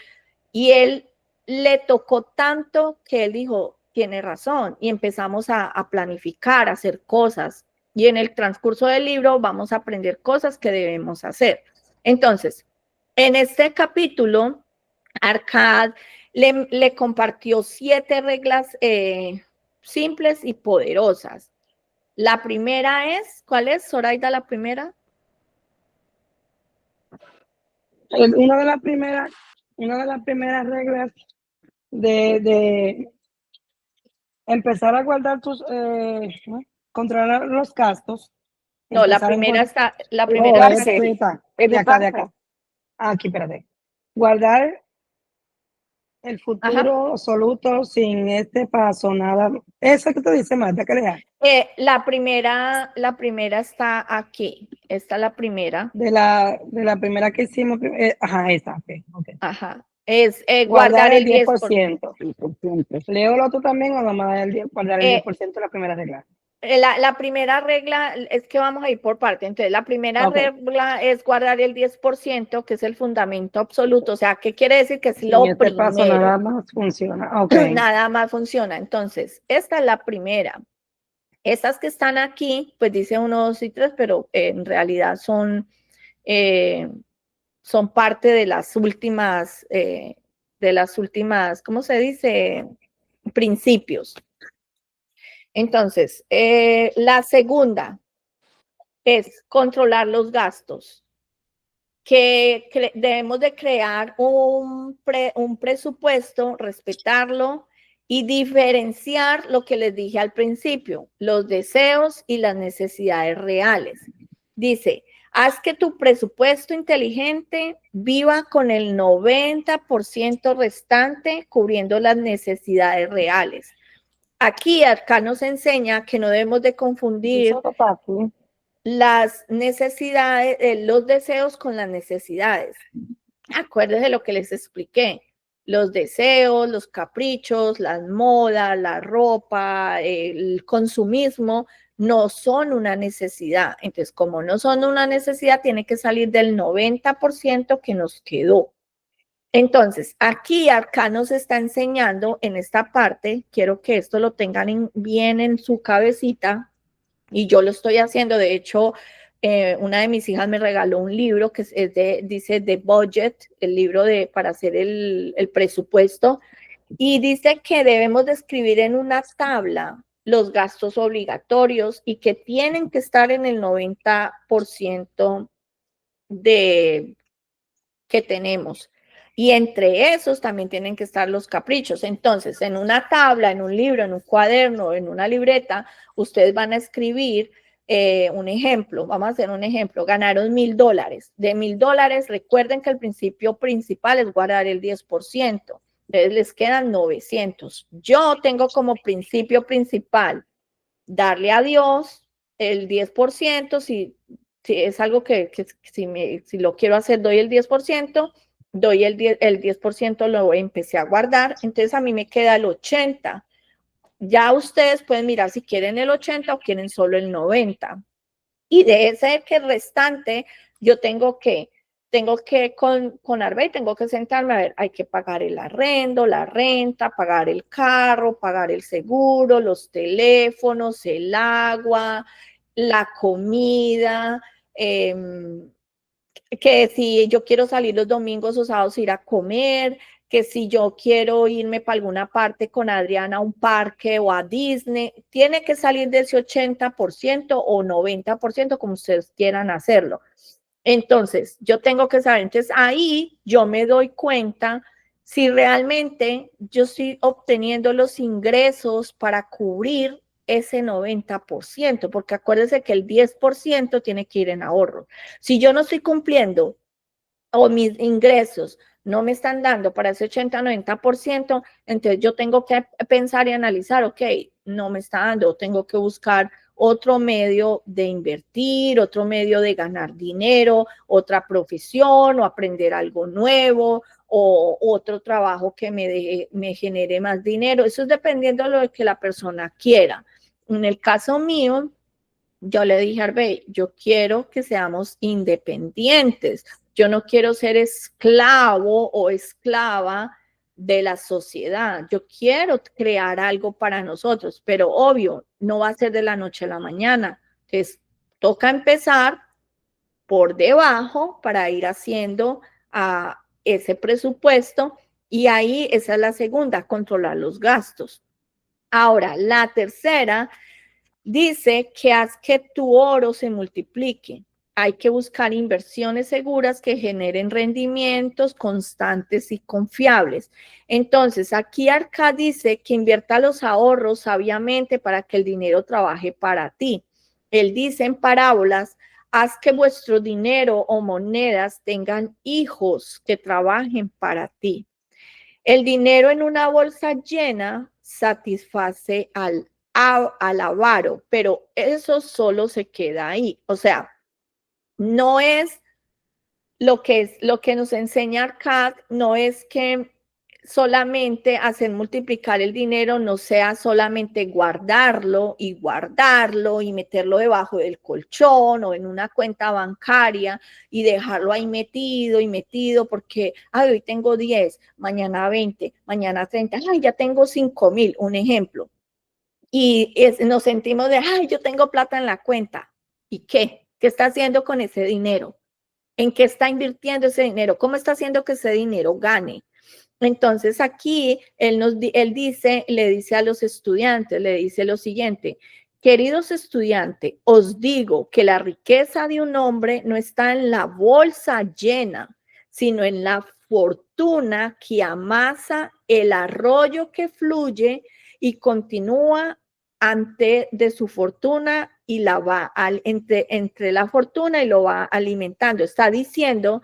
y él le tocó tanto que él dijo, tiene razón, y empezamos a planificar, a hacer cosas. Y en el transcurso del libro vamos a aprender cosas que debemos hacer. Entonces, en este capítulo, Arcad le compartió 7 reglas simples y poderosas. La primera es, ¿cuál es, Zoraida, la primera? Una de las primeras reglas de empezar a guardar controlar los gastos, No, la empezar a primera guardar, está, la primera está Educarse, aquí. de acá, de educarse. acá. Aquí, espérate. Guardar el Ajá. futuro absoluto sin este paso, nada. Eso que tú dices, Marta, que lea. La primera está aquí. Esta es la primera. De la primera que hicimos, ajá, esta, okay. Ajá. Es Guardar guardar el el 10%. 100%. ¿Leo lo otro también o nomás guardar el 10% de la primera regla? La primera regla es que vamos a ir por parte. Entonces, la primera Okay. regla es guardar el 10%, que es el fundamento absoluto. O sea, ¿qué quiere decir? Que es Sin lo este paso primero. nada más funciona. Ok. Nada más funciona. Entonces, esta es la primera. Estas que están aquí, pues dice 1, 2 y 3, pero en realidad son parte de las últimas, ¿cómo se dice? Principios. Entonces, la segunda es controlar los gastos, que debemos de crear un presupuesto, respetarlo y diferenciar lo que les dije al principio, los deseos y las necesidades reales. Dice, haz que tu presupuesto inteligente viva con el 90% restante cubriendo las necesidades reales. Aquí acá nos enseña que no debemos de confundir las necesidades, los deseos con las necesidades. Acuérdense de lo que les expliqué. Los deseos, los caprichos, las modas, la ropa, el consumismo no son una necesidad. Entonces, como no son una necesidad, tiene que salir del 90% que nos quedó. Entonces, aquí acá nos está enseñando en esta parte, quiero que esto lo tengan bien en su cabecita, y yo lo estoy haciendo. De hecho, una de mis hijas me regaló un libro que dice The Budget, el libro para hacer el presupuesto, y dice que debemos de escribir en una tabla los gastos obligatorios y que tienen que estar en el 90% de que tenemos. Y entre esos también tienen que estar los caprichos. Entonces, en una tabla, en un libro, en un cuaderno, en una libreta, ustedes van a escribir un ejemplo. Vamos a hacer un ejemplo. Ganaron $1,000. De $1,000, recuerden que el principio principal es guardar el 10%. Entonces, les quedan 900. Yo tengo como principio principal darle a Dios el 10%. Si es algo que si lo quiero hacer, doy el 10%. Doy el 10%, lo empecé a guardar, entonces a mí me queda el 80%. Ya ustedes pueden mirar si quieren el 80 o quieren solo el 90. Y de ese que restante, yo tengo que con Arbey, tengo que sentarme a ver, hay que pagar el arrendo, la renta, pagar el carro, pagar el seguro, los teléfonos, el agua, la comida, que si yo quiero salir los domingos o sábados ir a comer, que si yo quiero irme para alguna parte con Adriana a un parque o a Disney, tiene que salir de ese 80% o 90%, como ustedes quieran hacerlo. Entonces, yo tengo que saber, entonces ahí yo me doy cuenta si realmente yo estoy obteniendo los ingresos para cubrir ese 90%, porque acuérdense que el 10% tiene que ir en ahorro. Si yo no estoy cumpliendo o mis ingresos no me están dando para ese 80-90%, entonces yo tengo que pensar y analizar, ok, no me está dando, tengo que buscar otro medio de invertir, otro medio de ganar dinero, otra profesión o aprender algo nuevo o otro trabajo que me genere más dinero. Eso es dependiendo de lo que la persona quiera. En el caso mío, yo le dije a Arbey, yo quiero que seamos independientes. Yo no quiero ser esclavo o esclava de la sociedad. Yo quiero crear algo para nosotros, pero obvio, no va a ser de la noche a la mañana. Entonces, toca empezar por debajo para ir haciendo ese presupuesto y ahí esa es la segunda, controlar los gastos. Ahora, la tercera dice que haz que tu oro se multiplique. Hay que buscar inversiones seguras que generen rendimientos constantes y confiables. Entonces, aquí Arca dice que invierta los ahorros sabiamente para que el dinero trabaje para ti. Él dice en parábolas, haz que vuestro dinero o monedas tengan hijos que trabajen para ti. El dinero en una bolsa llena satisface al avaro, pero eso solo se queda ahí. O sea, no es lo que nos enseña Arcad, no es que solamente hacer multiplicar el dinero no sea solamente guardarlo y meterlo debajo del colchón o en una cuenta bancaria y dejarlo ahí metido y metido porque hoy tengo 10, mañana 20, mañana 30, ya tengo 5,000, un ejemplo. Y nos sentimos de, yo tengo plata en la cuenta. ¿Y qué? ¿Qué está haciendo con ese dinero? ¿En qué está invirtiendo ese dinero? ¿Cómo está haciendo que ese dinero gane? Entonces aquí él le dice a los estudiantes, le dice lo siguiente, queridos estudiantes, os digo que la riqueza de un hombre no está en la bolsa llena, sino en la fortuna que amasa el arroyo que fluye y continúa ante de su fortuna y la va entre la fortuna y lo va alimentando. Está diciendo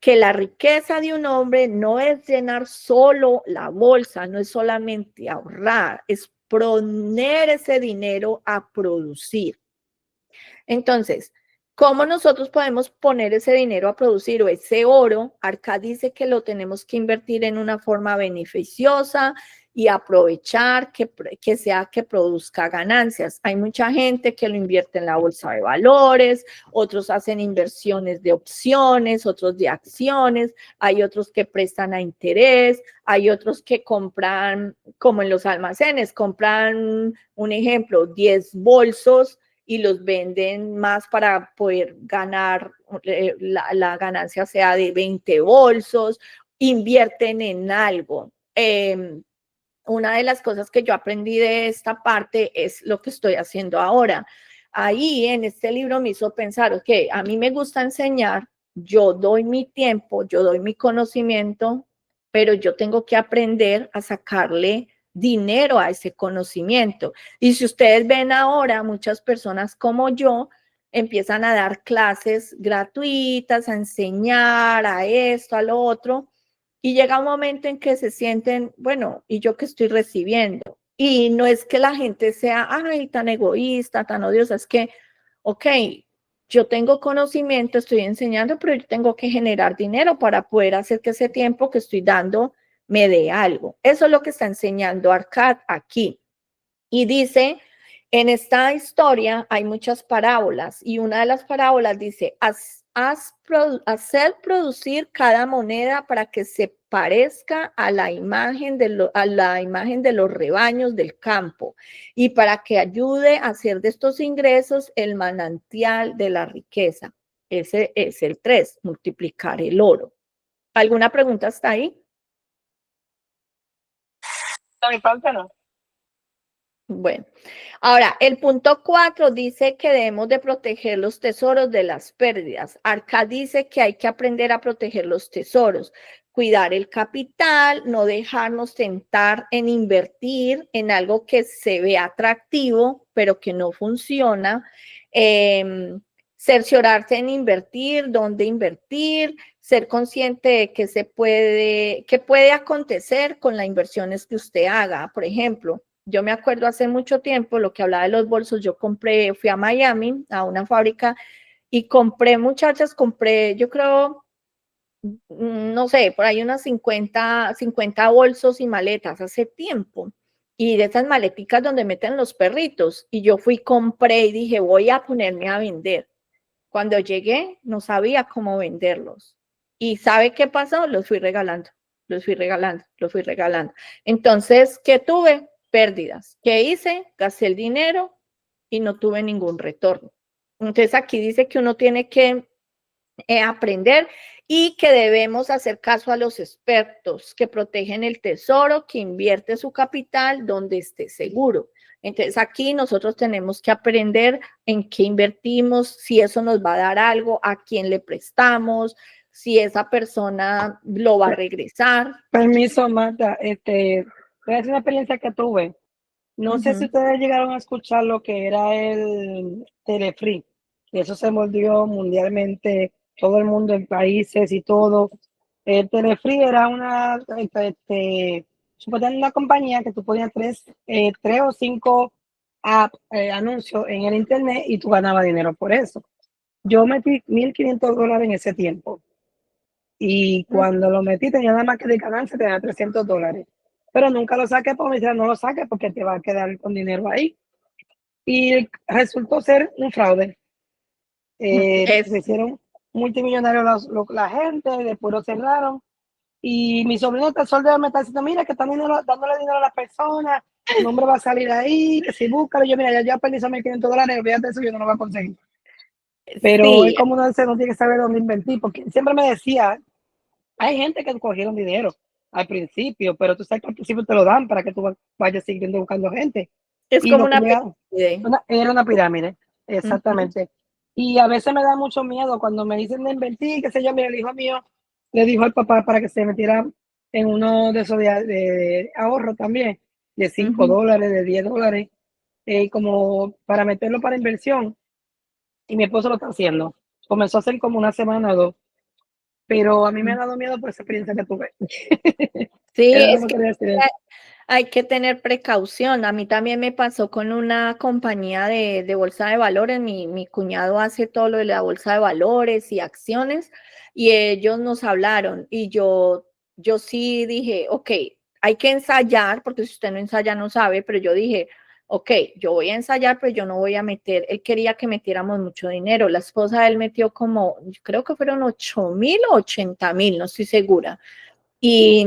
que la riqueza de un hombre no es llenar solo la bolsa, no es solamente ahorrar, es poner ese dinero a producir. Entonces, ¿cómo nosotros podemos poner ese dinero a producir o ese oro? Arca dice que lo tenemos que invertir en una forma beneficiosa y aprovechar que produzca ganancias. Hay mucha gente que lo invierte en la bolsa de valores, otros hacen inversiones de opciones, otros de acciones, hay otros que prestan a interés, hay otros que compran, como en los almacenes, compran, un ejemplo, 10 bolsos y los venden más para poder ganar, la ganancia sea de 20 bolsos, invierten en algo. Una de las cosas que yo aprendí de esta parte es lo que estoy haciendo ahora. Ahí en este libro me hizo pensar, ok, a mí me gusta enseñar, yo doy mi tiempo, yo doy mi conocimiento, pero yo tengo que aprender a sacarle dinero a ese conocimiento. Y si ustedes ven ahora, muchas personas como yo empiezan a dar clases gratuitas, a enseñar a esto, a lo otro, y llega un momento en que se sienten, bueno, ¿y yo qué estoy recibiendo? Y no es que la gente sea, ay, tan egoísta, tan odiosa, es que, ok, yo tengo conocimiento, estoy enseñando, pero yo tengo que generar dinero para poder hacer que ese tiempo que estoy dando me dé algo. Eso es lo que está enseñando Arcad aquí. Y dice, en esta historia hay muchas parábolas y una de las parábolas dice, hacer producir cada moneda para que se parezca a la imagen de los rebaños del campo y para que ayude a hacer de estos ingresos el manantial de la riqueza. Ese es el 3, multiplicar el oro. ¿Alguna pregunta hasta ahí? A mi parte no. Bueno, ahora el punto 4 dice que debemos de proteger los tesoros de las pérdidas. Arca dice que hay que aprender a proteger los tesoros, cuidar el capital, no dejarnos tentar en invertir en algo que se ve atractivo, pero que no funciona. Cerciorarse en invertir, dónde invertir, ser consciente de que puede acontecer con las inversiones que usted haga. Por ejemplo, yo me acuerdo hace mucho tiempo lo que hablaba de los bolsos, fui a Miami, a una fábrica, y muchachas, yo creo, no sé, por ahí unas 50 bolsos y maletas hace tiempo. Y de esas maleticas donde meten los perritos. Y yo compré y dije, voy a ponerme a vender. Cuando llegué, no sabía cómo venderlos. ¿Y sabe qué pasó? Los fui regalando, los fui regalando, los fui regalando. Entonces, ¿qué tuve? Pérdidas. ¿Qué hice? Gasté el dinero y no tuve ningún retorno. Entonces, aquí dice que uno tiene que aprender y que debemos hacer caso a los expertos que protegen el tesoro, que invierte su capital donde esté seguro. Entonces aquí nosotros tenemos que aprender en qué invertimos, si eso nos va a dar algo, a quién le prestamos, si esa persona lo va a regresar. Permiso, Marta. Voy a decir una experiencia que tuve. No sé si ustedes llegaron a escuchar lo que era el Telefree. Eso se volvió mundialmente, todo el mundo en países y todo. El Telefree era supuestamente una compañía que tú ponías tres o cinco anuncios en el internet y tú ganabas dinero por eso. Yo metí $1,500 en ese tiempo. Y cuando lo metí tenía nada más que de ganancia, tenía $300. Pero nunca lo saqué porque me decían, no lo saques porque te va a quedar con dinero ahí. Y resultó ser un fraude. Se hicieron multimillonarios la gente, después lo cerraron. Y mi sobrino Tesor me está diciendo, mira, que están dándole dinero a las personas, tu nombre va a salir ahí, que si búscalo. Yo, mira, ya perdí esos $1,500, olvídate de eso, yo no lo voy a conseguir. Pero sí, es como uno no tiene que saber dónde invertir, porque siempre me decía, hay gente que cogieron dinero al principio, pero tú sabes que al principio te lo dan para que tú vayas siguiendo buscando gente. es Y como lo que una llega, pirámide. era una pirámide, exactamente. Y a veces me da mucho miedo cuando me dicen de invertir, qué sé yo, mira, el hijo mío le dijo al papá para que se metiera en uno de esos de ahorro también, de $5, de $10, como para meterlo para inversión. Y mi esposo lo está haciendo. Comenzó a hacer como una semana o dos, pero a mí me ha dado miedo por esa experiencia que tuve. Sí, Era lo es que que quería decir. hay que tener precaución. A mí también me pasó con una compañía de bolsa de valores. Mi cuñado hace todo lo de la bolsa de valores y acciones y ellos nos hablaron y yo sí dije, ok, hay que ensayar, porque si usted no ensaya no sabe, pero yo dije, ok, yo voy a ensayar, pero yo no voy a meter. Él quería que metiéramos mucho dinero. La esposa de él metió como, creo que fueron 8,000 o 80,000, no estoy segura. Y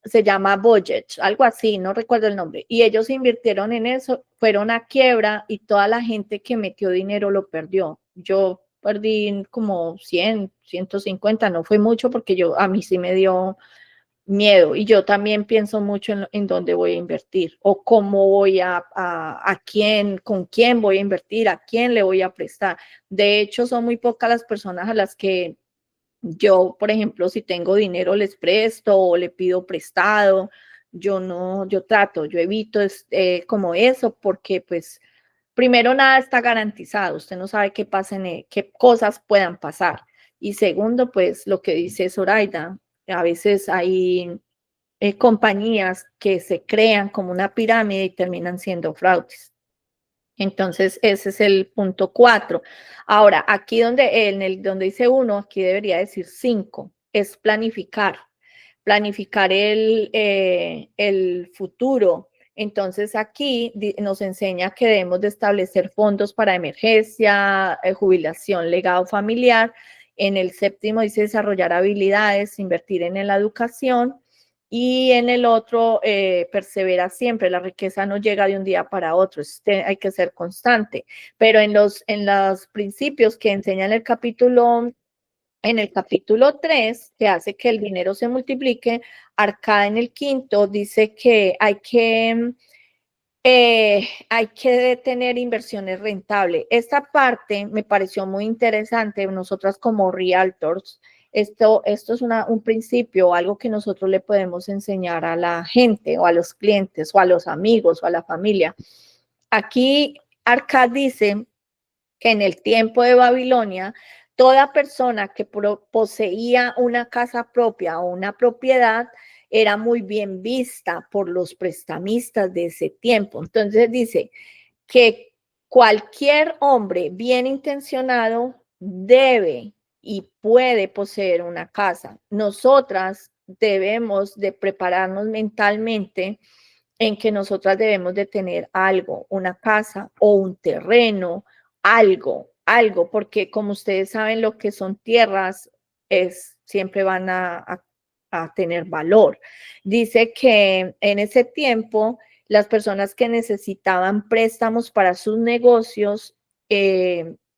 se llama Budget, algo así, no recuerdo el nombre. Y ellos invirtieron en eso, fueron a quiebra y toda la gente que metió dinero lo perdió. Yo perdí como 100, 150, no fue mucho porque a mí sí me dio miedo y yo también pienso mucho en dónde voy a invertir o cómo voy con quién voy a invertir, a quién le voy a prestar. De hecho, son muy pocas las personas a las que Yo, por ejemplo, si tengo dinero, les presto o le pido prestado. Yo no, yo evito como eso porque pues primero nada está garantizado. Usted no sabe qué pasen, qué cosas puedan pasar. Y segundo, pues lo que dice Zoraida, a veces hay compañías que se crean como una pirámide y terminan siendo fraudes. Entonces, ese es el punto 4. Ahora, aquí donde dice 1, aquí debería decir 5, es planificar. Planificar el futuro. Entonces, aquí nos enseña que debemos de establecer fondos para emergencia, jubilación, legado familiar. En el 7 dice desarrollar habilidades, invertir en la educación. Y en el otro, persevera siempre. La riqueza no llega de un día para otro, hay que ser constante. Pero en los principios que enseña en el capítulo 3, que hace que el dinero se multiplique, acá en el 5 dice que hay que tener inversiones rentables. Esta parte me pareció muy interesante. Nosotras como realtors, esto es un principio, algo que nosotros le podemos enseñar a la gente o a los clientes o a los amigos o a la familia. Aquí Arcad dice que en el tiempo de Babilonia, toda persona que poseía una casa propia o una propiedad era muy bien vista por los prestamistas de ese tiempo. Entonces dice que cualquier hombre bien intencionado debe y puede poseer una casa. Nosotras debemos de prepararnos mentalmente en que nosotras debemos de tener algo, una casa o un terreno, algo, porque como ustedes saben, lo que son tierras siempre van a tener valor. Dice que en ese tiempo las personas que necesitaban préstamos para sus negocios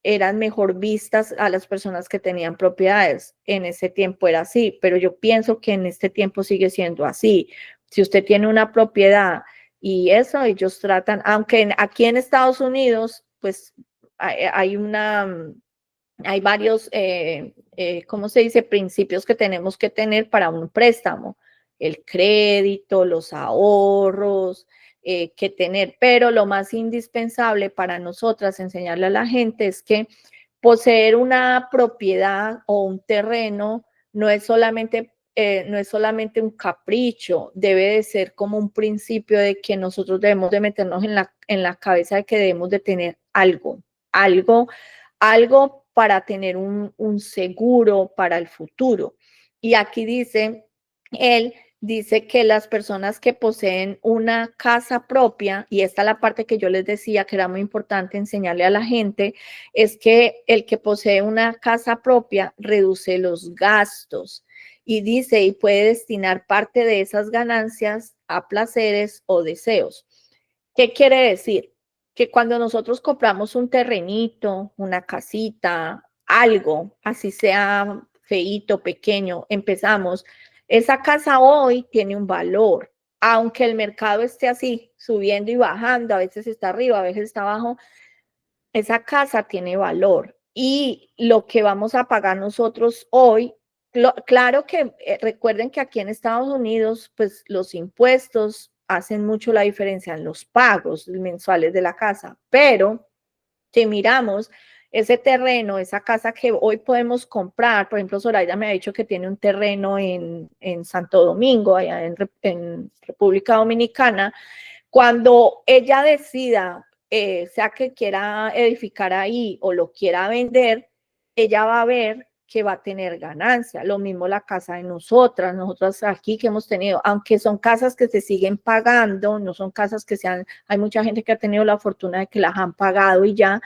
eran mejor vistas a las personas que tenían propiedades. En ese tiempo era así, pero yo pienso que en este tiempo sigue siendo así. Si usted tiene una propiedad y eso, ellos tratan, aunque aquí en Estados Unidos, pues hay varios, ¿cómo se dice? Principios que tenemos que tener para un préstamo. El crédito, los ahorros, que tener. Pero lo más indispensable para nosotras enseñarle a la gente es que poseer una propiedad o un terreno no es solamente un capricho, debe de ser como un principio de que nosotros debemos de meternos en la cabeza de que debemos de tener algo para tener un seguro para el futuro. Y aquí él dice que las personas que poseen una casa propia, y esta es la parte que yo les decía que era muy importante enseñarle a la gente, es que el que posee una casa propia reduce los gastos y dice y puede destinar parte de esas ganancias a placeres o deseos. ¿Qué quiere decir? Que cuando nosotros compramos un terrenito, una casita, algo, así sea feíto, pequeño, empezamos, esa casa hoy tiene un valor, aunque el mercado esté así, subiendo y bajando, a veces está arriba, a veces está abajo, esa casa tiene valor y lo que vamos a pagar nosotros hoy, claro que recuerden que aquí en Estados Unidos, pues los impuestos hacen mucho la diferencia en los pagos mensuales de la casa, pero si miramos ese terreno, esa casa que hoy podemos comprar, por ejemplo, Zoraida me ha dicho que tiene un terreno en Santo Domingo, allá en República Dominicana, cuando ella decida, sea que quiera edificar ahí o lo quiera vender, ella va a ver que va a tener ganancia. Lo mismo la casa de nosotras aquí que hemos tenido, aunque son casas que se siguen pagando, no son casas que hay mucha gente que ha tenido la fortuna de que las han pagado y ya,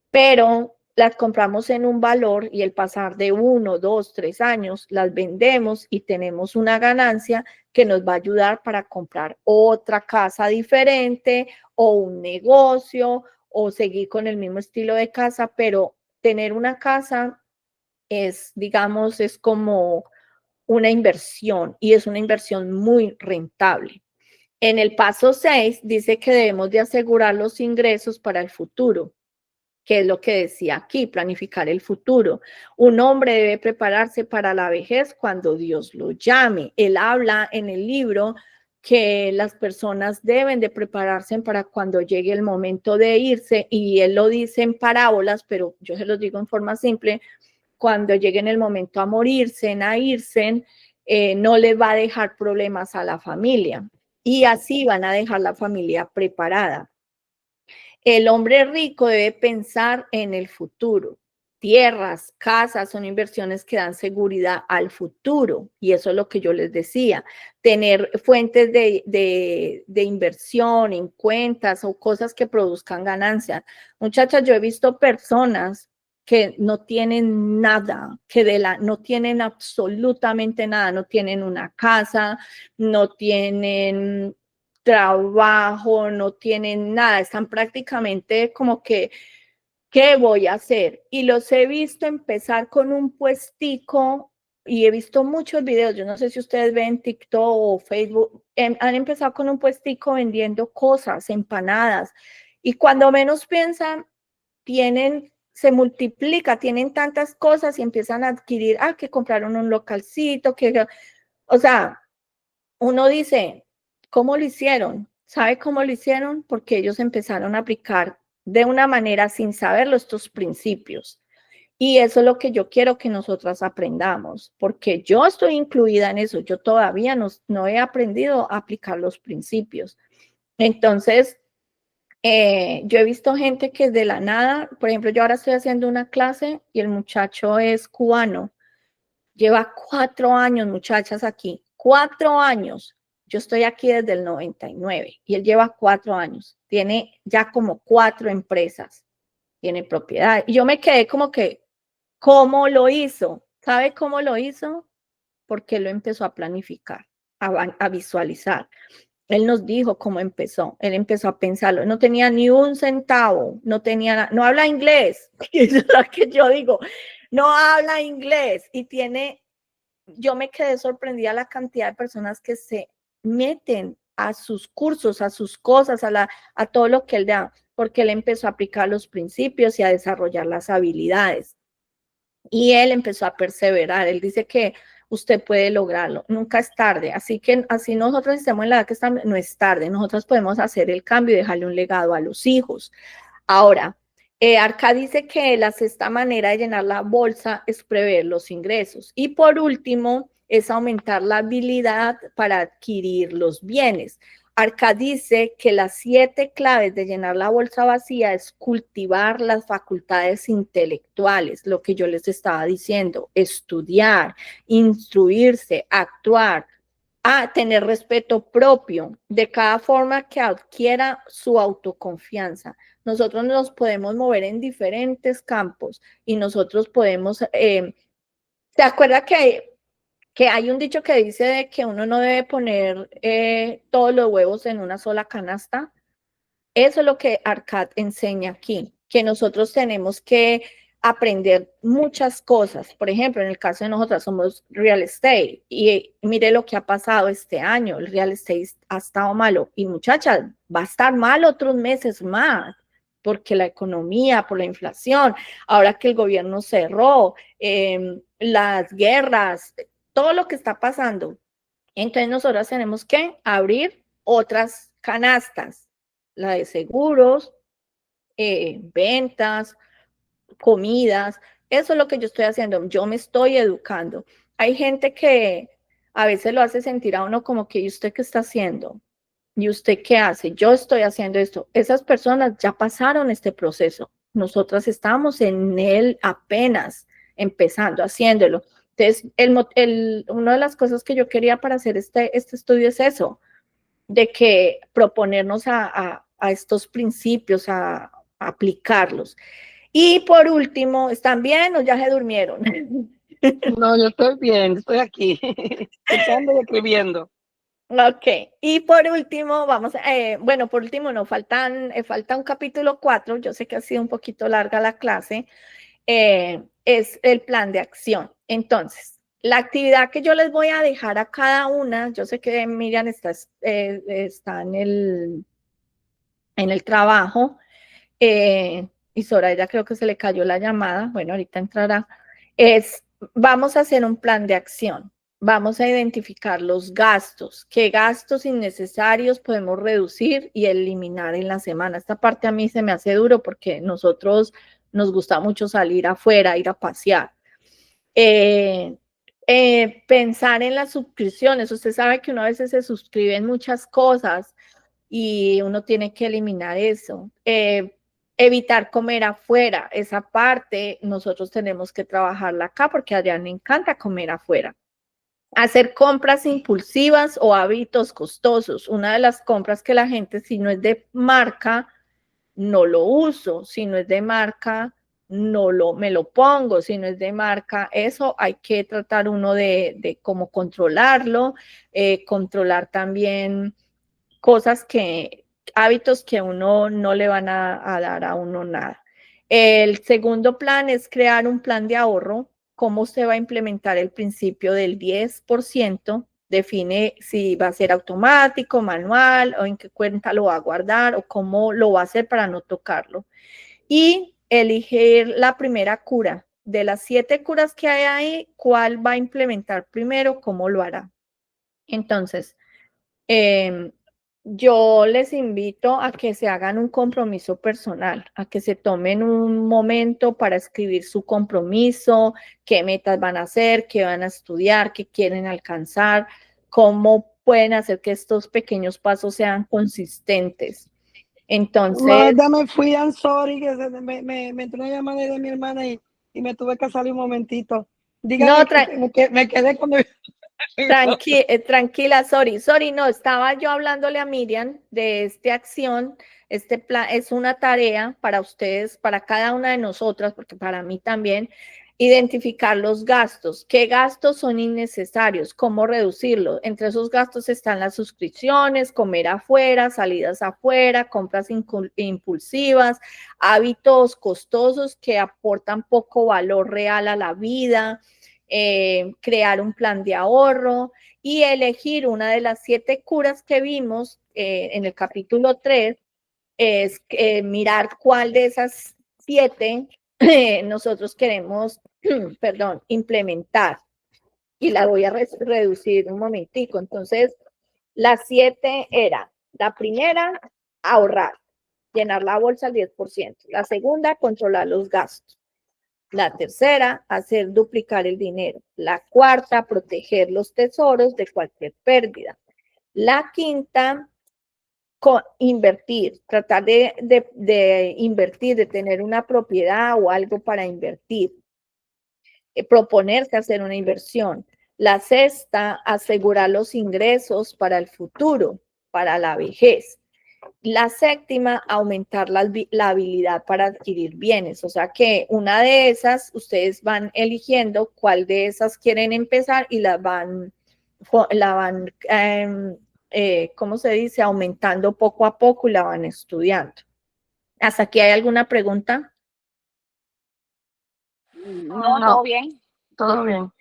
pero las compramos en un valor y el pasar de 1, 2, 3 años las vendemos y tenemos una ganancia que nos va a ayudar para comprar otra casa diferente o un negocio o seguir con el mismo estilo de casa, pero tener una casa es, digamos, es como una inversión y es una inversión muy rentable. En el paso 6 dice que debemos de asegurar los ingresos para el futuro. que es lo que decía aquí, planificar el futuro. Un hombre debe prepararse para la vejez cuando Dios lo llame. Él habla en el libro que las personas deben de prepararse para cuando llegue el momento de irse, y él lo dice en parábolas, pero yo se los digo en forma simple: cuando lleguen el momento a morirse, a irse, no les va a dejar problemas a la familia, y así van a dejar la familia preparada. El hombre rico debe pensar en el futuro. Tierras, casas son inversiones que dan seguridad al futuro, y eso es lo que yo les decía, tener fuentes de inversión en cuentas o cosas que produzcan ganancias. Muchachas, yo he visto personas que no tienen nada, no tienen absolutamente nada, no tienen una casa, no tienen trabajo, no tienen nada, están prácticamente como que, ¿qué voy a hacer? Y los he visto empezar con un puestico, y he visto muchos videos, yo no sé si ustedes ven TikTok o Facebook, han empezado con un puestico vendiendo cosas, empanadas, y cuando menos piensan, se multiplica, tienen tantas cosas y empiezan a adquirir, que compraron un localcito, o sea, uno dice, ¿cómo lo hicieron? ¿Sabe cómo lo hicieron? Porque ellos empezaron a aplicar de una manera sin saberlo estos principios. Y eso es lo que yo quiero que nosotras aprendamos, porque yo estoy incluida en eso. Yo todavía no he aprendido a aplicar los principios. Entonces, yo he visto gente que de la nada, por ejemplo, yo ahora estoy haciendo una clase y el muchacho es cubano. Lleva 4 años, muchachas, aquí. 4 años. Yo estoy aquí desde el 99 y él lleva 4 años. Tiene ya como 4 empresas. Tiene propiedad. Y yo me quedé como que, ¿cómo lo hizo? ¿Sabe cómo lo hizo? Porque lo empezó a planificar, a visualizar. Él nos dijo cómo empezó. Él empezó a pensarlo. No tenía ni un centavo. No habla inglés. Eso es lo que yo digo. No habla inglés y yo me quedé sorprendida la cantidad de personas que se meten a sus cursos, a sus cosas, a todo lo que él da, porque él empezó a aplicar los principios y a desarrollar las habilidades. Y él empezó a perseverar. Él dice que usted puede lograrlo, nunca es tarde. Así que así nosotros estemos en la edad que estamos, no es tarde. Nosotros podemos hacer el cambio y dejarle un legado a los hijos. Ahora, Arca dice que la sexta manera de llenar la bolsa es prever los ingresos. Y por último, es aumentar la habilidad para adquirir los bienes. Arca dice que las 7 claves de llenar la bolsa vacía es cultivar las facultades intelectuales, lo que yo les estaba diciendo, estudiar, instruirse, actuar, a tener respeto propio de cada forma que adquiera su autoconfianza. Nosotros nos podemos mover en diferentes campos y nosotros podemos, ¿se acuerda que hay un dicho que dice de que uno no debe poner todos los huevos en una sola canasta? Eso es lo que Arcad enseña aquí, que nosotros tenemos que aprender muchas cosas. Por ejemplo, en el caso de nosotras somos real estate y mire lo que ha pasado este año. El real estate ha estado malo y muchachas, va a estar mal otros meses más porque la economía, por la inflación, ahora que el gobierno cerró, las guerras, todo lo que está pasando. Entonces nosotros tenemos que abrir otras canastas, la de seguros, ventas, comidas. Eso es lo que yo estoy haciendo. Yo me estoy educando. Hay gente que a veces lo hace sentir a uno como que, ¿y usted qué está haciendo? ¿Y usted qué hace? Yo estoy haciendo esto. Esas personas ya pasaron este proceso. Nosotras estamos en él apenas empezando, haciéndolo. Entonces, una de las cosas que yo quería para hacer este estudio es eso, de que proponernos a estos principios, a aplicarlos. Y por último, ¿están bien o ya se durmieron? No, yo estoy bien, estoy aquí, escuchando y escribiendo. Ok, y por último, por último no, falta un capítulo 4, yo sé que ha sido un poquito larga la clase, es el plan de acción. Entonces, la actividad que yo les voy a dejar a cada una, yo sé que Miriam está en el trabajo, y Soraya creo que se le cayó la llamada, bueno, ahorita entrará, vamos a hacer un plan de acción. Vamos a identificar los gastos, qué gastos innecesarios podemos reducir y eliminar en la semana. Esta parte a mí se me hace duro porque nosotros nos gusta mucho salir afuera, ir a pasear. Pensar en las suscripciones. Usted sabe que uno a veces se suscribe en muchas cosas y uno tiene que eliminar eso. Evitar comer afuera. Esa parte nosotros tenemos que trabajarla acá porque a Adrián le encanta comer afuera. Hacer compras impulsivas o hábitos costosos. Una de las compras que la gente, si no es de marca, no lo uso. Si no es de marca, me lo pongo. Si no es de marca, eso hay que tratar uno de cómo controlarlo, controlar también hábitos que uno no le van a dar a uno nada. El segundo plan es crear un plan de ahorro. ¿Cómo se va a implementar el principio del 10%? Define si va a ser automático, manual, o en qué cuenta lo va a guardar, o cómo lo va a hacer para no tocarlo. Y elegir la primera cura. De las 7 curas que hay ahí, ¿cuál va a implementar primero? ¿Cómo lo hará? Entonces, yo les invito a que se hagan un compromiso personal, a que se tomen un momento para escribir su compromiso, qué metas van a hacer, qué van a estudiar, qué quieren alcanzar, cómo pueden hacer que estos pequeños pasos sean consistentes. Entonces, Magda, me fui, I'm sorry, que me entró una llamada de mi hermana y me tuve que salir un momentito. Dígame, no, me quedé cuando... tranquila, sorry, no, estaba yo hablándole a Miriam de esta acción. Este plan es una tarea para ustedes, para cada una de nosotras, porque para mí también, identificar los gastos. ¿Qué gastos son innecesarios? ¿Cómo reducirlos? Entre esos gastos están las suscripciones, comer afuera, salidas afuera, compras impulsivas, hábitos costosos que aportan poco valor real a la vida. Crear un plan de ahorro y elegir una de las 7 curas que vimos en el capítulo 3, es mirar cuál de esas 7 nosotros queremos, perdón, implementar. Y la voy a reducir un momentico. Entonces, las 7 era, la primera, ahorrar, llenar la bolsa al 10%. La segunda, controlar los gastos. La tercera, hacer duplicar el dinero. La cuarta, proteger los tesoros de cualquier pérdida. La quinta, invertir, tratar de invertir, de tener una propiedad o algo para invertir. Proponerse hacer una inversión. La sexta, asegurar los ingresos para el futuro, para la vejez. La séptima, aumentar la habilidad para adquirir bienes. O sea que una de esas, ustedes van eligiendo cuál de esas quieren empezar y la van ¿cómo se dice? Aumentando poco a poco y la van estudiando. ¿Hasta aquí hay alguna pregunta? No, todo bien. Todo bien.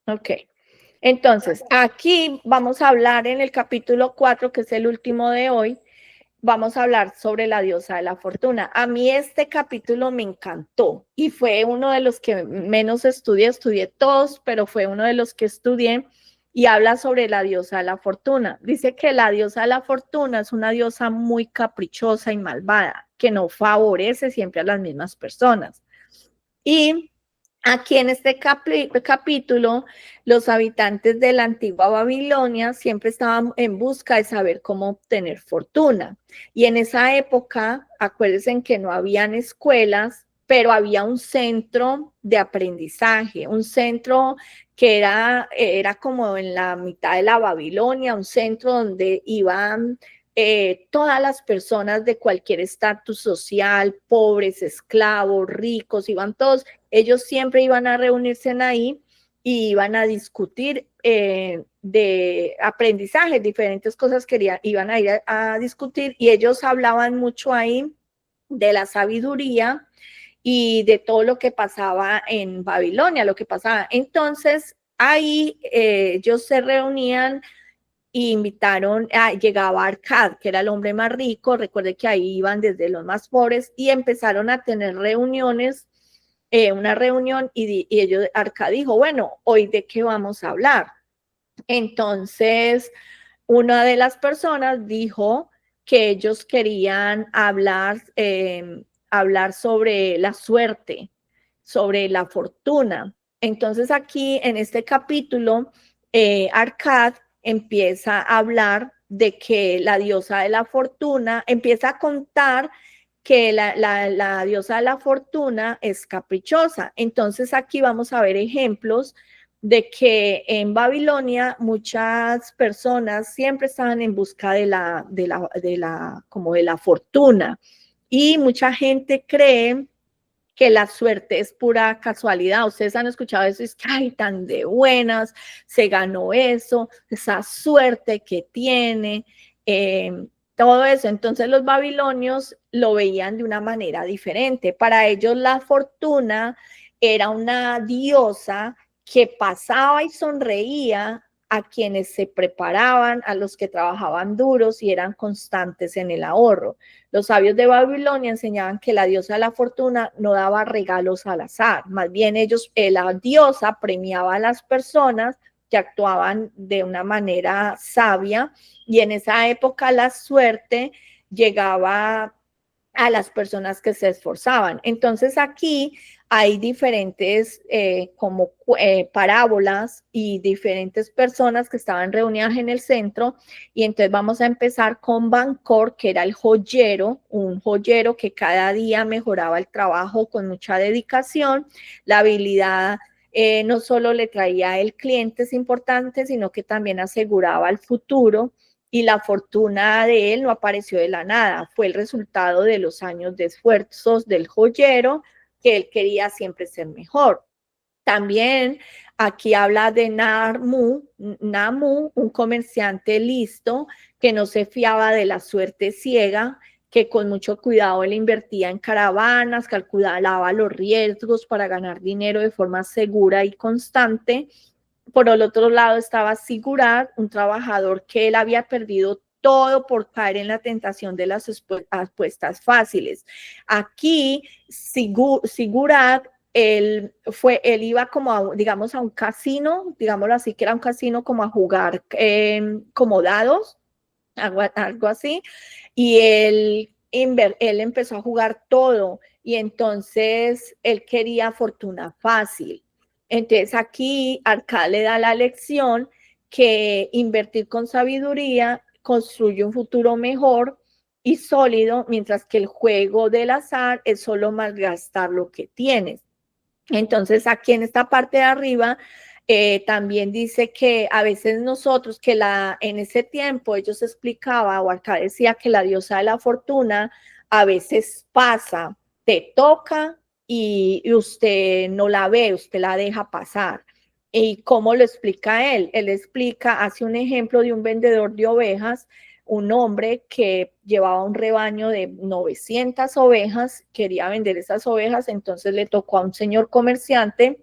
Ok. Entonces, aquí vamos a hablar en el capítulo 4, que es el último de hoy, vamos a hablar sobre la diosa de la fortuna. A mí este capítulo me encantó y fue uno de los que menos estudié todos, pero fue uno de los que estudié y habla sobre la diosa de la fortuna. Dice que la diosa de la fortuna es una diosa muy caprichosa y malvada, que no favorece siempre a las mismas personas. Y aquí en este capítulo, los habitantes de la antigua Babilonia siempre estaban en busca de saber cómo obtener fortuna. Y en esa época, acuérdense que no habían escuelas, pero había un centro de aprendizaje, un centro que era como en la mitad de la Babilonia, un centro donde iban todas las personas de cualquier estatus social, pobres, esclavos, ricos, iban todos. Ellos siempre iban a reunirse ahí y iban a discutir de aprendizaje, diferentes cosas que iban a ir a discutir, y ellos hablaban mucho ahí de la sabiduría y de todo lo que pasaba en Babilonia, lo que pasaba. Entonces, ahí ellos se reunían y invitaron, llegaba Arcad, que era el hombre más rico, recuerde que ahí iban desde los más pobres, y empezaron a tener reuniones, una reunión, y Arcad dijo, bueno, ¿hoy de qué vamos a hablar? Entonces, una de las personas dijo que ellos querían hablar sobre la suerte, sobre la fortuna. Entonces aquí en este capítulo, Arcad empieza a hablar de que la diosa de la fortuna, empieza a contar que la diosa de la fortuna es caprichosa. Entonces aquí vamos a ver ejemplos de que en Babilonia muchas personas siempre estaban en busca como de la fortuna, y mucha gente cree que la suerte es pura casualidad. Ustedes han escuchado eso, es que ay, tan de buenas, se ganó eso, esa suerte que tiene, todo eso. Entonces los babilonios lo veían de una manera diferente. Para ellos la fortuna era una diosa que pasaba y sonreía a quienes se preparaban, a los que trabajaban duros y eran constantes en el ahorro. Los sabios de Babilonia enseñaban que la diosa de la fortuna no daba regalos al azar, más bien la diosa premiaba a las personas que actuaban de una manera sabia, y en esa época la suerte llegaba a las personas que se esforzaban. Entonces aquí hay diferentes parábolas y diferentes personas que estaban reunidas en el centro, y entonces vamos a empezar con Bancor, que era el joyero, un joyero que cada día mejoraba el trabajo con mucha dedicación, la habilidad no solo le traía a él clientes importantes, sino que también aseguraba el futuro, y la fortuna de él no apareció de la nada, fue el resultado de los años de esfuerzos del joyero, que él quería siempre ser mejor. También aquí habla de Namu, un comerciante listo que no se fiaba de la suerte ciega, que con mucho cuidado él invertía en caravanas, calculaba los riesgos para ganar dinero de forma segura y constante. Por el otro lado estaba Sigurat, un trabajador que él había perdido todo por caer en la tentación de las apuestas fáciles. Aquí Sigurat, él iba como digamos a un casino, digámoslo así, que era un casino como a jugar como dados, algo así, y él empezó a jugar todo, y entonces él quería fortuna fácil. Entonces aquí Arcad le da la lección que invertir con sabiduría construye un futuro mejor y sólido, mientras que el juego del azar es solo malgastar lo que tienes. Entonces aquí en esta parte de arriba también dice que a veces nosotros, en ese tiempo ellos explicaban, o acá decía que la diosa de la fortuna a veces pasa, te toca y usted no la ve, usted la deja pasar. ¿Y cómo lo explica él? Él explica, hace un ejemplo de un vendedor de ovejas, un hombre que llevaba un rebaño de 900 ovejas, quería vender esas ovejas, entonces le tocó a un señor comerciante,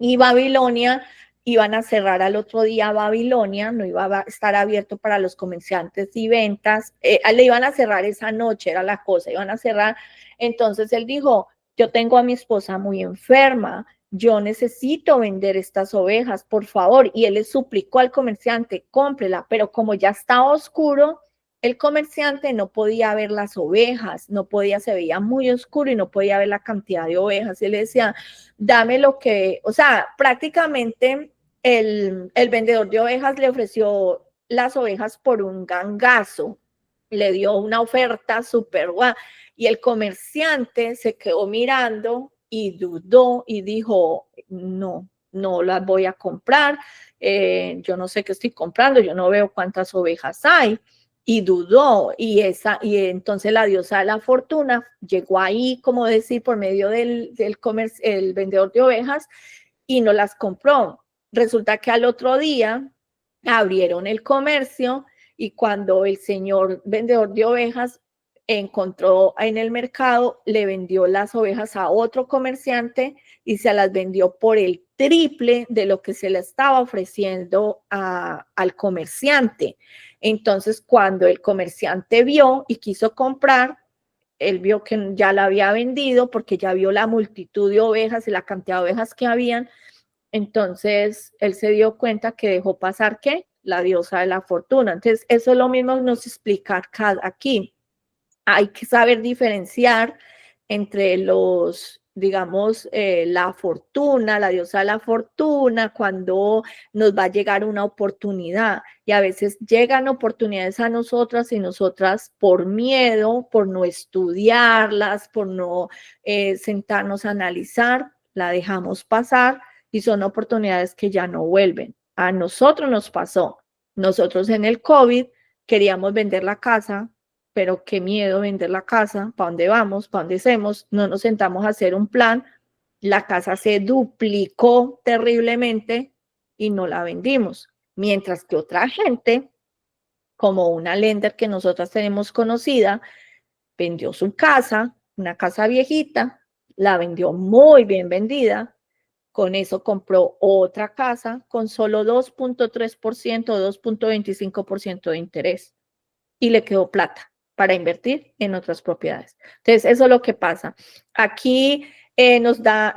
y Babilonia, iban a cerrar al otro día Babilonia, no iba a estar abierto para los comerciantes y ventas, le iban a cerrar esa noche, era la cosa, iban a cerrar. Entonces él dijo, yo tengo a mi esposa muy enferma, yo necesito vender estas ovejas, por favor, y él le suplicó al comerciante, cómprela, pero como ya estaba oscuro, el comerciante no podía ver las ovejas, se veía muy oscuro y no podía ver la cantidad de ovejas, y él le decía, dame lo que, o sea, prácticamente el vendedor de ovejas le ofreció las ovejas por un gangazo, le dio una oferta súper guay, y el comerciante se quedó mirando y dudó y dijo, no las voy a comprar, yo no sé qué estoy comprando, yo no veo cuántas ovejas hay, y dudó, y entonces la diosa de la fortuna llegó ahí, como decir, por medio el vendedor de ovejas, y no las compró. Resulta que al otro día abrieron el comercio, y cuando el señor vendedor de ovejas encontró en el mercado, le vendió las ovejas a otro comerciante y se las vendió por el triple de lo que se le estaba ofreciendo al comerciante. Entonces, cuando el comerciante vio y quiso comprar, él vio que ya la había vendido porque ya vio la multitud de ovejas y la cantidad de ovejas que habían. Entonces, él se dio cuenta que dejó pasar, ¿qué? La diosa de la fortuna. Entonces, eso es lo mismo que nos explica aquí. Hay que saber diferenciar entre los, digamos, la fortuna, la diosa de la fortuna, cuando nos va a llegar una oportunidad. Y a veces llegan oportunidades a nosotras y nosotras por miedo, por no estudiarlas, por no sentarnos a analizar, la dejamos pasar y son oportunidades que ya no vuelven. A nosotros nos pasó. Nosotros en el COVID queríamos vender la casa, pero qué miedo vender la casa, ¿para dónde vamos? ¿Para dónde hacemos? No nos sentamos a hacer un plan, la casa se duplicó terriblemente y no la vendimos. Mientras que otra gente, como una lender que nosotras tenemos conocida, vendió su casa, una casa viejita, la vendió muy bien vendida, con eso compró otra casa con solo 2.3% o 2.25% de interés y le quedó plata para invertir en otras propiedades. Entonces, eso es lo que pasa. Aquí nos da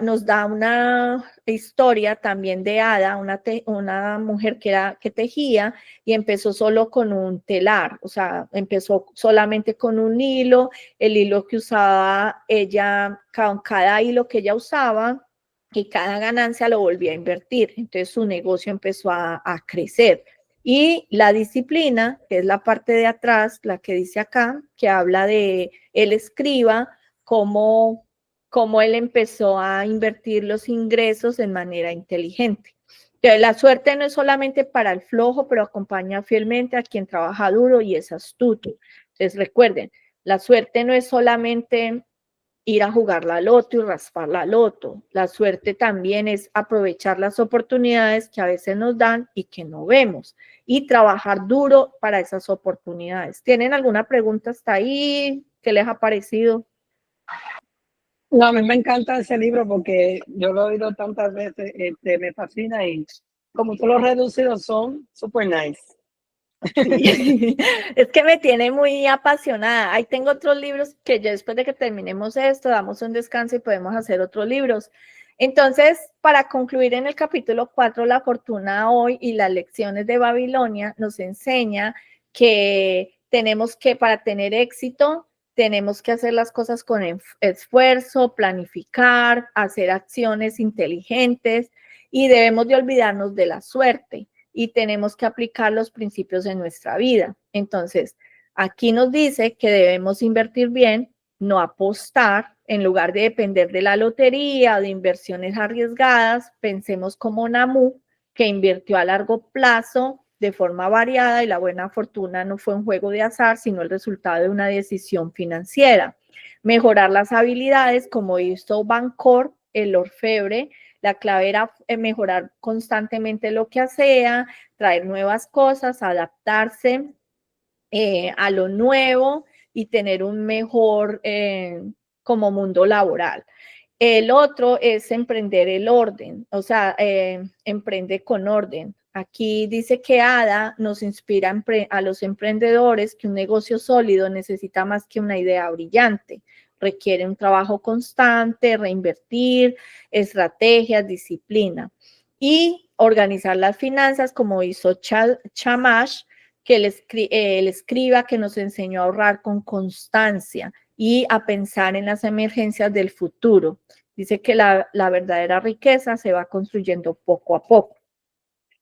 una historia también de Ada, una mujer que tejía y empezó solo con un telar, o sea, empezó solamente con un hilo, el hilo que usaba ella, con cada hilo que ella usaba, y cada ganancia lo volvía a invertir. Entonces, su negocio empezó a crecer. Y la disciplina, que es la parte de atrás, la que dice acá, que habla de él escriba, cómo él empezó a invertir los ingresos de manera inteligente. Entonces, la suerte no es solamente para el flojo, pero acompaña fielmente a quien trabaja duro y es astuto. Entonces, recuerden, la suerte no es solamente ir a jugar la loto y raspar la loto. La suerte también es aprovechar las oportunidades que a veces nos dan y que no vemos y trabajar duro para esas oportunidades. ¿Tienen alguna pregunta hasta ahí? ¿Qué les ha parecido? No, a mí me encanta ese libro porque yo lo he oído tantas veces, me fascina y como todos los reducidos son super nice. Sí. Es que me tiene muy apasionada. Ahí tengo otros libros que ya después de que terminemos esto, damos un descanso y podemos hacer otros libros. Entonces, para concluir en el capítulo 4, la fortuna hoy y las lecciones de Babilonia nos enseña que tenemos que, para tener éxito, tenemos que hacer las cosas con esfuerzo, planificar, hacer acciones inteligentes y debemos de olvidarnos de la suerte y tenemos que aplicar los principios en nuestra vida. Entonces, aquí nos dice que debemos invertir bien, no apostar, en lugar de depender de la lotería o de inversiones arriesgadas, pensemos como Namu, que invirtió a largo plazo de forma variada y la buena fortuna no fue un juego de azar, sino el resultado de una decisión financiera. Mejorar las habilidades, como hizo Bancor, el orfebre. La clave era mejorar constantemente lo que hacía, traer nuevas cosas, adaptarse a lo nuevo y tener un mejor como mundo laboral. El otro es emprender el orden, o sea, emprende con orden. Aquí dice que Ada nos inspira a los emprendedores que un negocio sólido necesita más que una idea brillante. Requiere un trabajo constante, reinvertir, estrategias, disciplina y organizar las finanzas como hizo Shamash, que el escriba que nos enseñó a ahorrar con constancia y a pensar en las emergencias del futuro. Dice que la verdadera riqueza se va construyendo poco a poco.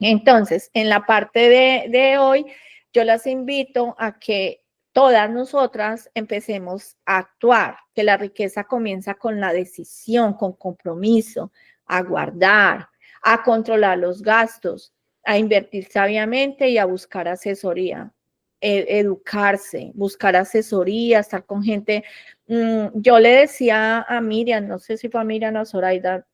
Entonces, en la parte de hoy, yo las invito a que todas nosotras empecemos a actuar, que la riqueza comienza con la decisión, con compromiso, a guardar, a controlar los gastos, a invertir sabiamente y a buscar asesoría, educarse, buscar asesoría, estar con gente. Yo le decía a Miriam, no sé si fue a Miriam o a Zoraida,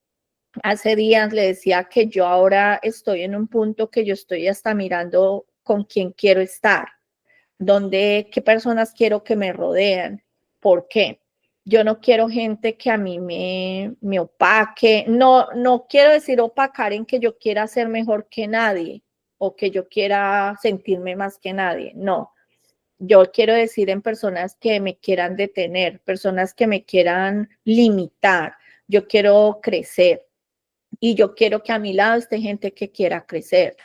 hace días le decía que yo ahora estoy en un punto que yo estoy hasta mirando con quién quiero estar, qué personas quiero que me rodeen, ¿Por qué? Yo no quiero gente que a mí me opaque. No quiero decir opacar en que yo quiera ser mejor que nadie o que yo quiera sentirme más que nadie. No. Yo quiero decir en personas que me quieran detener, personas que me quieran limitar. Yo quiero crecer y yo quiero que a mi lado esté gente que quiera crecer.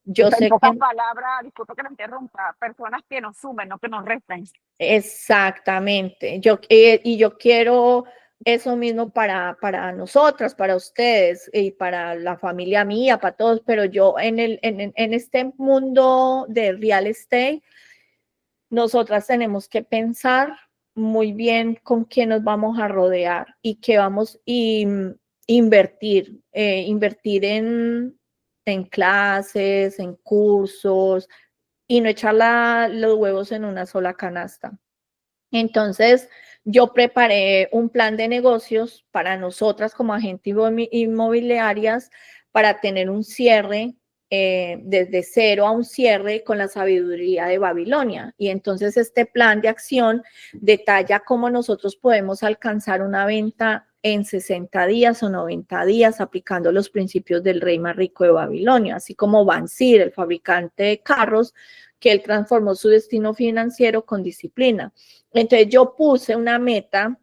Yo O sea, en sé pocas que palabras, disculpa que lo interrumpa, personas que nos sumen, no que nos resten. exactamente. Y yo quiero eso mismo para nosotras, para ustedes y para la familia mía, para todos, pero yo en este mundo de real estate, nosotras tenemos que pensar muy bien con quién nos vamos a rodear y qué vamos a invertir, invertir en clases, en cursos y no echar los huevos en una sola canasta. Entonces, yo preparé un plan de negocios para nosotras como agentes inmobiliarias para tener un cierre desde cero a un cierre con la sabiduría de Babilonia. Y entonces este plan de acción detalla cómo nosotros podemos alcanzar una venta en 60 días o 90 días aplicando los principios del rey más rico de Babilonia, así como Bansir, el fabricante de carros, que él transformó su destino financiero con disciplina. Entonces yo puse una meta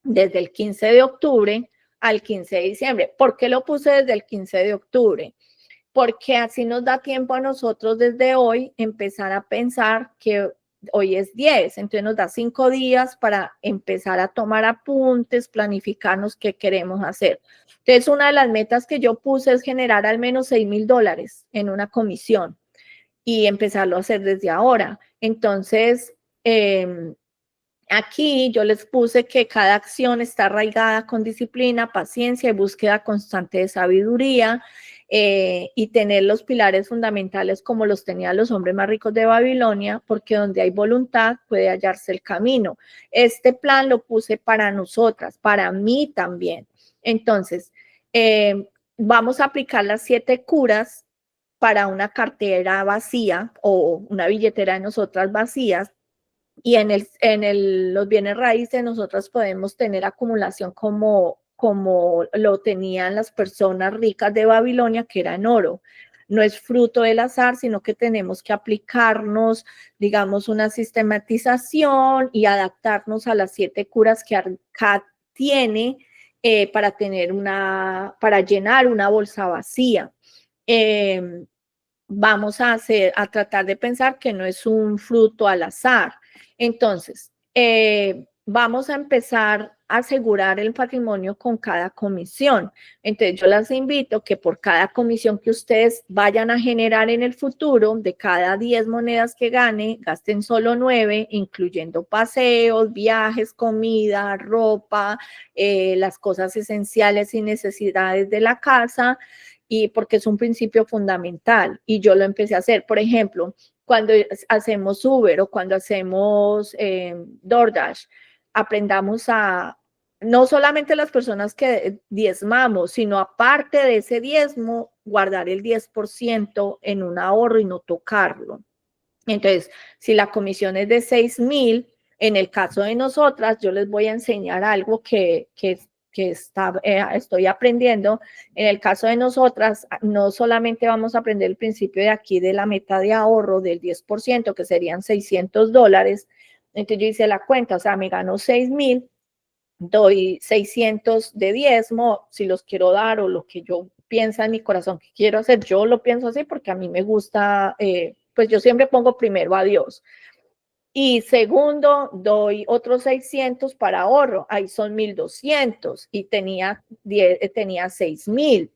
desde el 15 de octubre al 15 de diciembre. ¿Por qué lo puse desde el 15 de octubre? Porque así nos da tiempo a nosotros desde hoy empezar a pensar que hoy es 10, entonces nos da 5 días para empezar a tomar apuntes, planificarnos qué queremos hacer. Entonces, una de las metas que yo puse es generar al menos $6,000 en una comisión y empezarlo a hacer desde ahora. Entonces, aquí yo les puse que cada acción está arraigada con disciplina, paciencia y búsqueda constante de sabiduría y tener los pilares fundamentales como los tenían los hombres más ricos de Babilonia, porque donde hay voluntad puede hallarse el camino. Este plan lo puse para nosotras, para mí también. Entonces, vamos a aplicar las 7 curas para una cartera vacía o una billetera de nosotras vacías. Y los bienes raíces nosotros podemos tener acumulación como lo tenían las personas ricas de Babilonia, que era en oro. No es fruto del azar, sino que tenemos que aplicarnos, digamos, una sistematización y adaptarnos a las 7 curas que ARCAD tiene para llenar una bolsa vacía. Vamos a tratar de pensar que no es un fruto al azar. Entonces, vamos a empezar a asegurar el patrimonio con cada comisión. Entonces, yo las invito que por cada comisión que ustedes vayan a generar en el futuro, de cada 10 monedas que gane, gasten solo 9, incluyendo paseos, viajes, comida, ropa, las cosas esenciales y necesidades de la casa, y porque es un principio fundamental y yo lo empecé a hacer. Por ejemplo, cuando hacemos Uber o cuando hacemos DoorDash, aprendamos a, no solamente las personas que diezmamos, sino aparte de ese diezmo, guardar el 10% en un ahorro y no tocarlo. Entonces, si la comisión es de 6,000, en el caso de nosotras, yo les voy a enseñar algo que estoy aprendiendo. En el caso de nosotras, no solamente vamos a aprender el principio de aquí de la meta de ahorro del 10%, que serían $600. Entonces yo hice la cuenta, o sea, me gano 6,000, doy 600 de diezmo, si los quiero dar o lo que yo pienso en mi corazón que quiero hacer, yo lo pienso así porque a mí me gusta, pues yo siempre pongo primero a Dios. Y segundo, doy otros 600 para ahorro, ahí son 1,200 y tenía 6,000.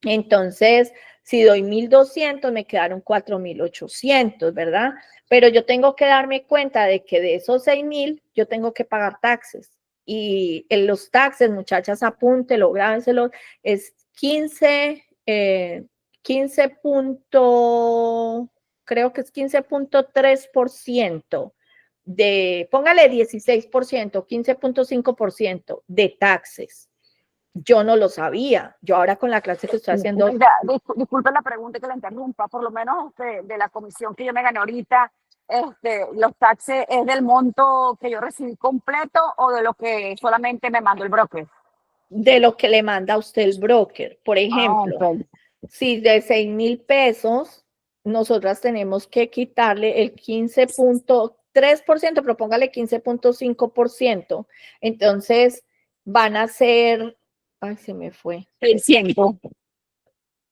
Entonces, si doy 1,200, me quedaron 4,800, ¿verdad? Pero yo tengo que darme cuenta de que de esos 6,000, yo tengo que pagar taxes. Y en los taxes, muchachas, apúntelo, grábenselo, es 15 creo que es 15,3% póngale 16%, 15,5% de taxes. Yo no lo sabía. Yo ahora con la clase que estoy haciendo. Disculpe la pregunta que la interrumpa, por lo menos de la comisión que yo me gané ahorita, los taxes es del monto que yo recibí completo o de lo que solamente me mandó el broker. De lo que le manda a usted el broker. Por ejemplo, Ok. si de 6,000 pesos, nosotras tenemos que quitarle el 15.3%, pero póngale 15.5%. Entonces van a ser, ay, se me fue. 600.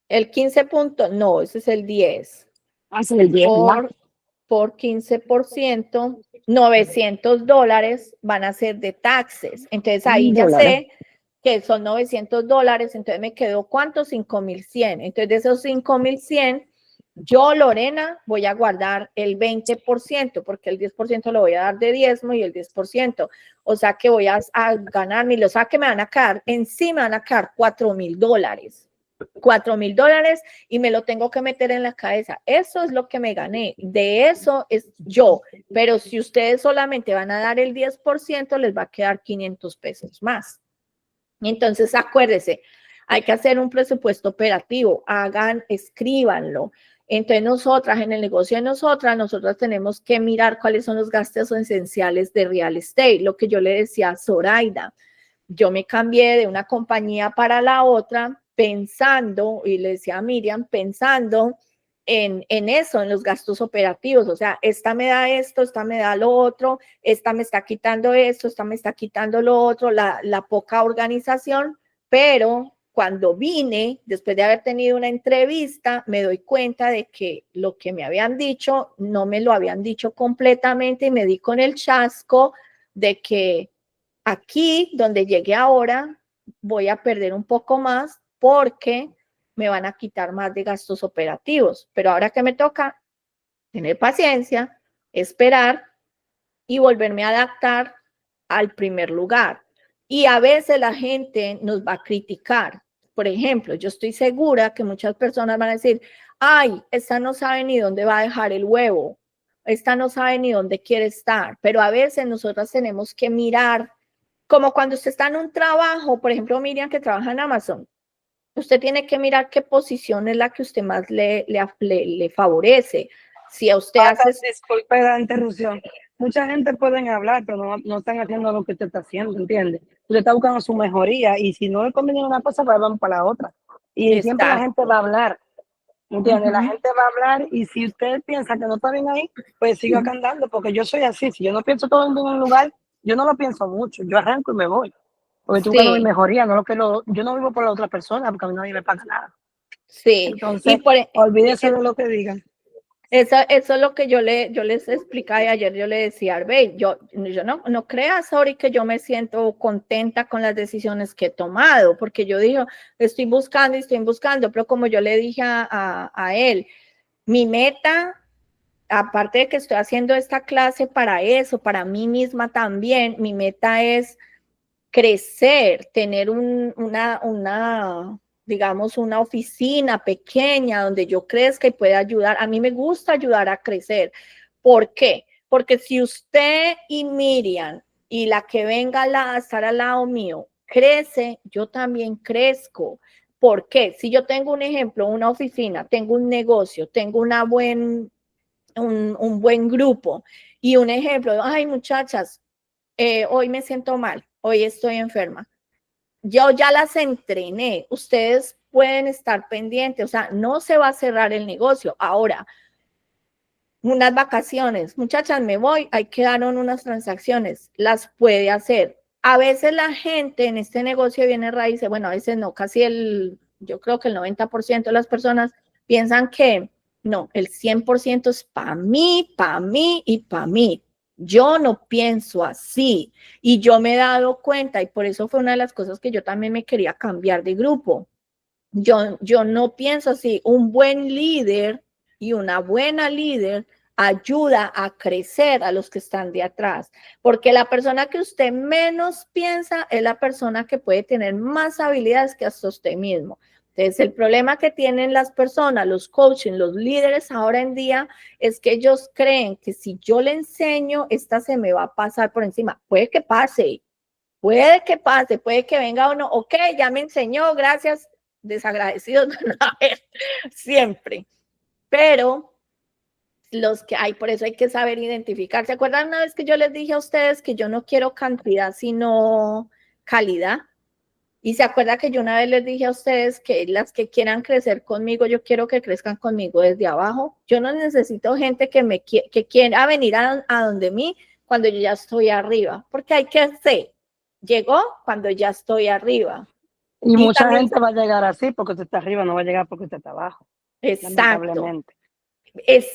El 15 no, ese es el 10. Hace el 10, ¿verdad? Por 15%, $900 van a ser de taxes. Entonces ahí ya Dólares. sé que son $900, entonces me quedó ¿cuánto? 5,100. Entonces de esos 5,100, yo, Lorena, voy a guardar el 20%, porque el 10% lo voy a dar de diezmo y el 10%. O sea que voy a ganarme, o sea que me van a quedar, encima van a quedar $4,000. $4,000 y me lo tengo que meter en la cabeza. Eso es lo que me gané. De eso es yo. Pero si ustedes solamente van a dar el 10%, les va a quedar 500 pesos más. Entonces, acuérdense, hay que hacer un presupuesto operativo. Escríbanlo. Entonces, nosotras, en el negocio de nosotras tenemos que mirar cuáles son los gastos esenciales de real estate. Lo que yo le decía a Zoraida. Yo me cambié de una compañía para la otra pensando, y le decía a Miriam, pensando en eso, en los gastos operativos. O sea, esta me da esto, esta me da lo otro, esta me está quitando esto, esta me está quitando lo otro, la poca organización, pero cuando vine, después de haber tenido una entrevista, me doy cuenta de que lo que me habían dicho no me lo habían dicho completamente y me di con el chasco de que aquí, donde llegué ahora, voy a perder un poco más porque me van a quitar más de gastos operativos. Pero ahora que me toca tener paciencia, esperar y volverme a adaptar al primer lugar. Y a veces la gente nos va a criticar. Por ejemplo, yo estoy segura que muchas personas van a decir, ay, esta no sabe ni dónde va a dejar el huevo, esta no sabe ni dónde quiere estar, pero a veces nosotras tenemos que mirar, como cuando usted está en un trabajo, por ejemplo, Miriam que trabaja en Amazon, usted tiene que mirar qué posición es la que usted más le favorece. Si a usted hace... Disculpe la interrupción. Mucha gente pueden hablar, pero no están haciendo lo que usted está haciendo, ¿entiende? Usted está buscando su mejoría y si no le conviene una cosa, pues van para la otra. Y siempre la gente va a hablar, ¿entiende? La gente va a hablar y si usted piensa que no está bien ahí, pues siga cantando, porque yo soy así. Si yo no pienso todo en un lugar, yo no lo pienso mucho. Yo arranco y me voy. Porque estoy buscando mi mejoría, no yo no vivo por la otra persona, porque a mí nadie me paga nada. Sí. Entonces, olvídese de lo que digan. Eso es lo que yo les explicaba y ayer yo le decía, Arbey, yo no creas, Sori, que yo me siento contenta con las decisiones que he tomado, porque yo digo, estoy buscando, pero como yo le dije a él, mi meta, aparte de que estoy haciendo esta clase para eso, para mí misma también, mi meta es crecer, tener digamos, una oficina pequeña donde yo crezca y pueda ayudar. A mí me gusta ayudar a crecer. ¿Por qué? Porque si usted y Miriam y la que venga a estar al lado mío crece, yo también crezco. ¿Por qué? Si yo tengo un ejemplo, una oficina, tengo un negocio, tengo un buen grupo y un ejemplo, ay muchachas, hoy me siento mal, hoy estoy enferma. Yo ya las entrené, ustedes pueden estar pendientes, o sea, no se va a cerrar el negocio. Ahora, unas vacaciones, muchachas, me voy, ahí quedaron unas transacciones, las puede hacer. A veces la gente en este negocio viene raíces, bueno, a veces no, yo creo que el 90% de las personas piensan que no, el 100% es para mí y para mí. Yo no pienso así y yo me he dado cuenta y por eso fue una de las cosas que yo también me quería cambiar de grupo. Yo no pienso así. Un buen líder y una buena líder ayuda a crecer a los que están de atrás, porque la persona que usted menos piensa es la persona que puede tener más habilidades que hasta usted mismo. Entonces, el problema que tienen las personas, los coaching, los líderes ahora en día, es que ellos creen que si yo le enseño, esta se me va a pasar por encima. Puede que pase, puede que venga uno, ok, ya me enseñó, gracias, desagradecidos van a ver siempre. Pero los que hay, por eso hay que saber identificar. ¿Se acuerdan una vez que yo les dije a ustedes que yo no quiero cantidad, sino calidad? Y se acuerda que yo una vez les dije a ustedes que las que quieran crecer conmigo, yo quiero que crezcan conmigo desde abajo. Yo no necesito gente que quiera venir a donde mí cuando yo ya estoy arriba, porque hay que ser. Llegó cuando ya estoy arriba. Y mucha también, gente va a llegar así porque usted está arriba, no va a llegar porque usted está abajo. exacto. Lamentablemente.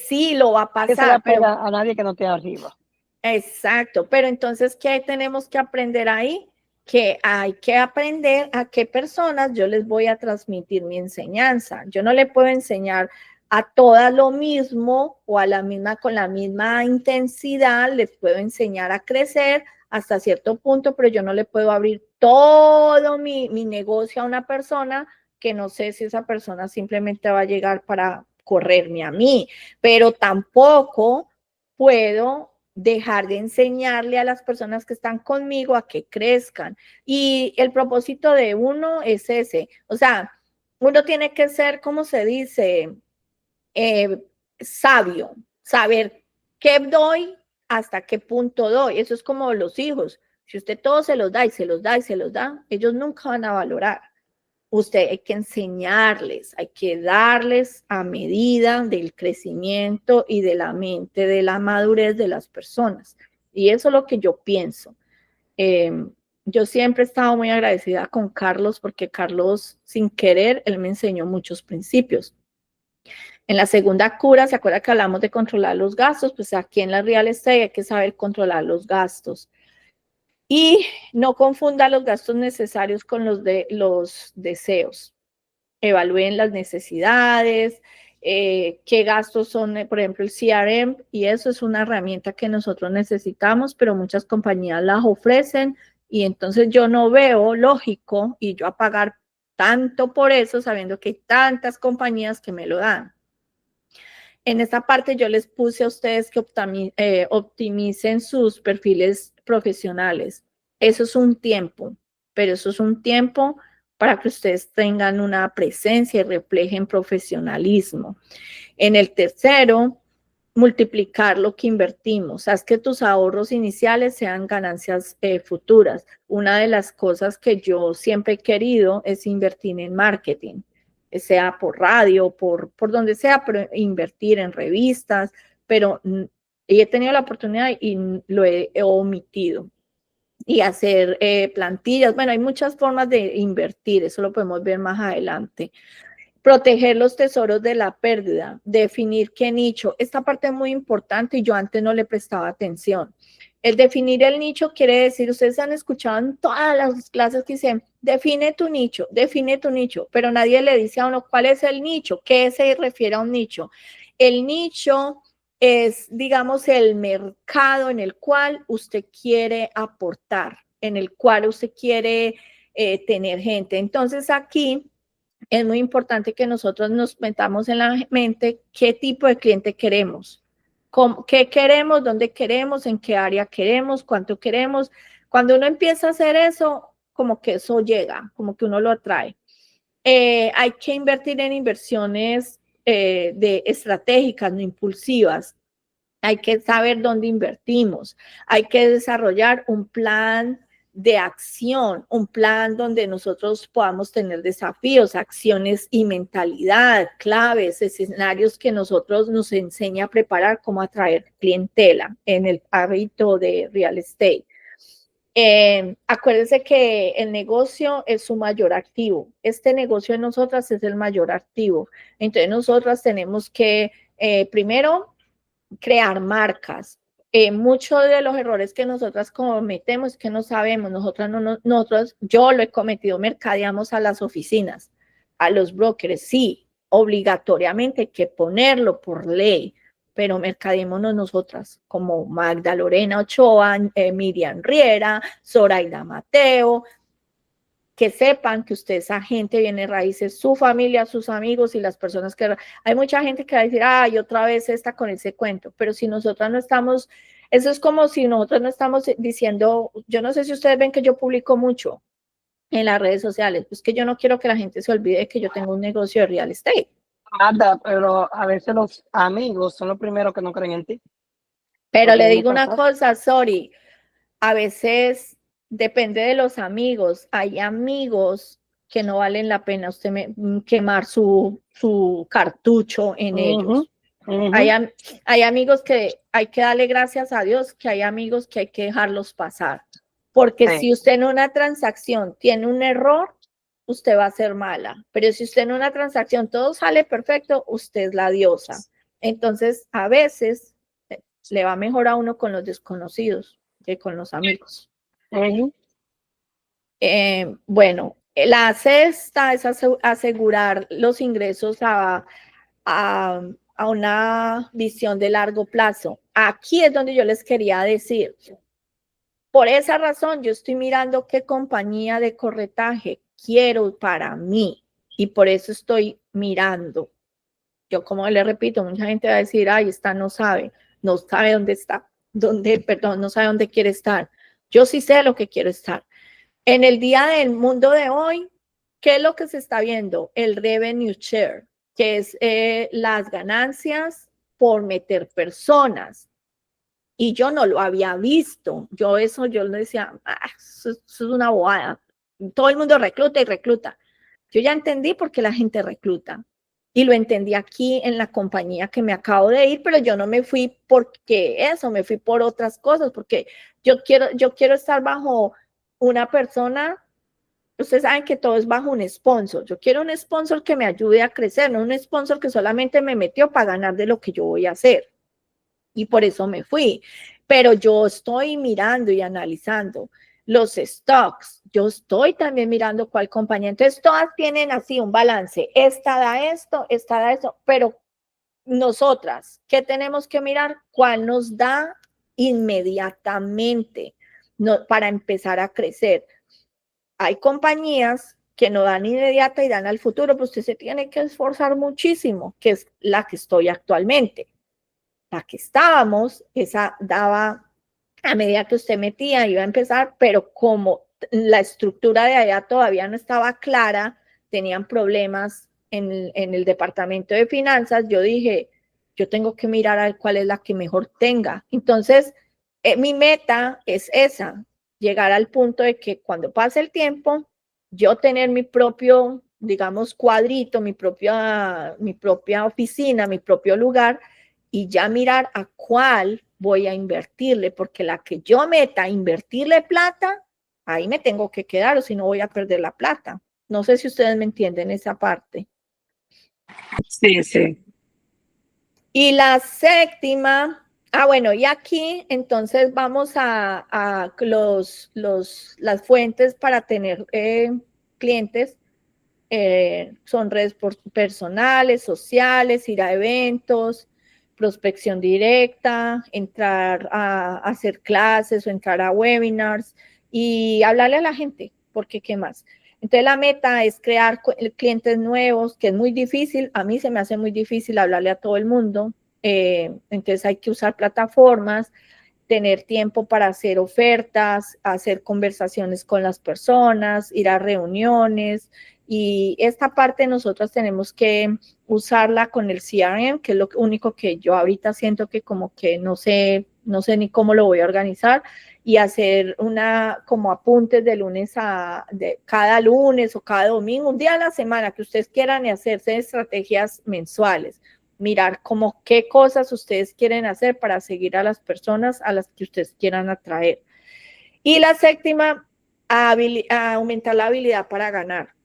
Sí, lo va a Que se le pasar. pega a nadie que no esté arriba. Exacto, pero entonces, ¿qué tenemos que aprender ahí? Que hay que aprender a qué personas yo les voy a transmitir mi enseñanza. Yo no le puedo enseñar a todas lo mismo o a la misma con la misma intensidad, les puedo enseñar a crecer hasta cierto punto, pero yo no le puedo abrir todo mi negocio a una persona que no sé si esa persona simplemente va a llegar para correrme a mí, pero tampoco puedo dejar de enseñarle a las personas que están conmigo a que crezcan. Y el propósito de uno es ese. O sea, uno tiene que ser, ¿cómo se dice? Sabio, saber qué doy, hasta qué punto doy. Eso es como los hijos. Si usted todo se los da y se los da y se los da, ellos nunca van a valorar. Usted hay que enseñarles, hay que darles a medida del crecimiento y de la mente, de la madurez de las personas. Y eso es lo que yo pienso. Yo siempre he estado muy agradecida con Carlos porque Carlos, sin querer, él me enseñó muchos principios. En la segunda cura, ¿se acuerda que hablamos de controlar los gastos? Pues aquí en la real estate hay que saber controlar los gastos. Y no confunda los gastos necesarios con los deseos. Evalúen las necesidades, qué gastos son, por ejemplo, el CRM, y eso es una herramienta que nosotros necesitamos, pero muchas compañías las ofrecen, y entonces yo no veo lógico y yo a pagar tanto por eso, sabiendo que hay tantas compañías que me lo dan. En esta parte yo les puse a ustedes que optimicen sus perfiles profesionales. Eso es un tiempo, pero eso es un tiempo para que ustedes tengan una presencia y reflejen profesionalismo. En el tercero, multiplicar lo que invertimos. Haz que tus ahorros iniciales sean ganancias futuras. Una de las cosas que yo siempre he querido es invertir en marketing, sea por radio, por donde sea, pero invertir en revistas, pero he tenido la oportunidad y lo he omitido. Y hacer plantillas. Bueno, hay muchas formas de invertir, eso lo podemos ver más adelante. Proteger los tesoros de la pérdida, definir qué nicho. Esta parte es muy importante y yo antes no le prestaba atención. El definir el nicho quiere decir, ustedes han escuchado en todas las clases que dicen, define tu nicho, pero nadie le dice a uno cuál es el nicho, qué se refiere a un nicho. El nicho es, digamos, el mercado en el cual usted quiere aportar, en el cual usted quiere tener gente. Entonces aquí es muy importante que nosotros nos metamos en la mente qué tipo de cliente queremos, qué queremos, dónde queremos, en qué área queremos, cuánto queremos. Cuando uno empieza a hacer eso, como que eso llega, como que uno lo atrae. Hay que invertir en inversiones de estratégicas, no impulsivas. Hay que saber dónde invertimos. Hay que desarrollar un plan de acción, un plan donde nosotros podamos tener desafíos, acciones y mentalidad, claves, escenarios que nosotros nos enseña a preparar cómo atraer clientela en el hábito de real estate. Acuérdense que el negocio es su mayor activo. Este negocio de nosotras es el mayor activo. Entonces nosotras tenemos que primero crear marcas. Muchos de los errores que nosotras cometemos es que no sabemos, nosotros, yo lo he cometido, mercadeamos a las oficinas, a los brokers, sí, obligatoriamente hay que ponerlo por ley, pero mercadeémonos nosotras, como Magda Lorena Ochoa, Miriam Riera, Zoraida Mateo, que sepan que usted es agente bienes raíces, su familia, sus amigos y las personas que... Hay mucha gente que va a decir, ay, otra vez está con ese cuento, pero si nosotras no estamos, eso es como si nosotros no estamos diciendo, yo no sé si ustedes ven que yo publico mucho en las redes sociales, pues que yo no quiero que la gente se olvide de que yo tengo un negocio de real estate. Ada, pero a veces los amigos son los primeros que no creen en ti. Pero Porque le a mí me digo una pasó. cosa, sorry, a veces depende de los amigos. Hay amigos que no valen la pena quemar su cartucho en Ujú, ellos. ujú. Hay amigos que hay que darle gracias a Dios, que hay amigos que hay que dejarlos pasar. Porque Sí. si usted en una transacción tiene un error, usted va a ser mala. Pero si usted en una transacción todo sale perfecto, usted es la diosa. Entonces, a veces le va mejor a uno con los desconocidos que con los amigos. Ujú. Bueno, la sexta es asegurar los ingresos a una visión de largo plazo. Aquí es donde yo les quería decir, por esa razón yo estoy mirando qué compañía de corretaje quiero para mí y por eso estoy mirando. Yo como le repito, mucha gente va a decir, ay, esta no sabe dónde está, perdón, no sabe dónde quiere estar. Yo sí sé lo que quiero estar. En el día del mundo de hoy, ¿qué es lo que se está viendo? El revenue share, que es las ganancias por meter personas. Y yo no lo había visto. Yo le decía, eso es una bobada. Todo el mundo recluta y recluta. Yo ya entendí por qué la gente recluta. Y lo entendí aquí en la compañía que me acabo de ir, pero yo no me fui porque eso, me fui por otras cosas, porque yo quiero estar bajo una persona. Ustedes saben que todo es bajo un sponsor. Yo quiero un sponsor que me ayude a crecer, no un sponsor que solamente me metió para ganar de lo que yo voy a hacer. Y por eso me fui. Pero yo estoy mirando y analizando los stocks. Yo estoy también mirando cuál compañía. Entonces, todas tienen así un balance. Esta da esto, esta da eso. Pero nosotras, ¿qué tenemos que mirar? ¿Cuál nos da inmediatamente para empezar a crecer? Hay compañías que no dan inmediata y dan al futuro, pues usted se tiene que esforzar muchísimo, que es la que estoy actualmente. La que estábamos, esa daba, a medida que usted metía, iba a empezar, pero como la estructura de allá todavía no estaba clara, tenían problemas en el departamento de finanzas, yo dije, yo tengo que mirar a ver cuál es la que mejor tenga. Entonces, mi meta es esa, llegar al punto de que cuando pase el tiempo, yo tener mi propio, digamos, cuadrito, mi propia oficina, mi propio lugar, y ya mirar a cuál voy a invertirle, porque la que yo meta invertirle plata, ahí me tengo que quedar o si no voy a perder la plata. No sé si ustedes me entienden esa parte. Sí, sí. Y la séptima, bueno, y aquí entonces vamos a las fuentes para tener clientes. Son redes personales, sociales, ir a eventos, prospección directa, entrar a hacer clases o entrar a webinars y hablarle a la gente, porque ¿qué más? Entonces la meta es crear clientes nuevos, que es muy difícil, a mí se me hace muy difícil hablarle a todo el mundo, entonces hay que usar plataformas, tener tiempo para hacer ofertas, hacer conversaciones con las personas, ir a reuniones, y esta parte nosotros tenemos que usarla con el CRM, que es lo único que yo ahorita siento que como que no sé ni cómo lo voy a organizar, y hacer como apuntes de cada lunes o cada domingo, un día a la semana que ustedes quieran, y hacerse estrategias mensuales, mirar como qué cosas ustedes quieren hacer para seguir a las personas a las que ustedes quieran atraer. Y la séptima, a aumentar la habilidad para ganar,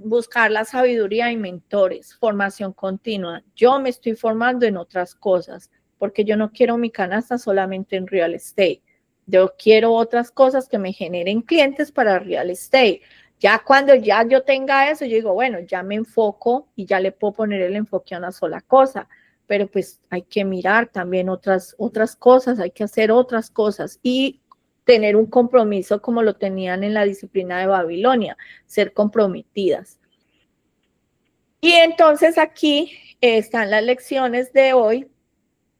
buscar la sabiduría y mentores, formación continua. Yo me estoy formando en otras cosas, porque yo no quiero mi canasta solamente en real estate. Yo quiero otras cosas que me generen clientes para real estate. Ya cuando ya yo tenga eso, yo digo, bueno, ya me enfoco y ya le puedo poner el enfoque a una sola cosa. Pero pues hay que mirar también otras cosas, hay que hacer otras cosas y tener un compromiso como lo tenían en la disciplina de Babilonia, ser comprometidas. Y entonces aquí están las lecciones de hoy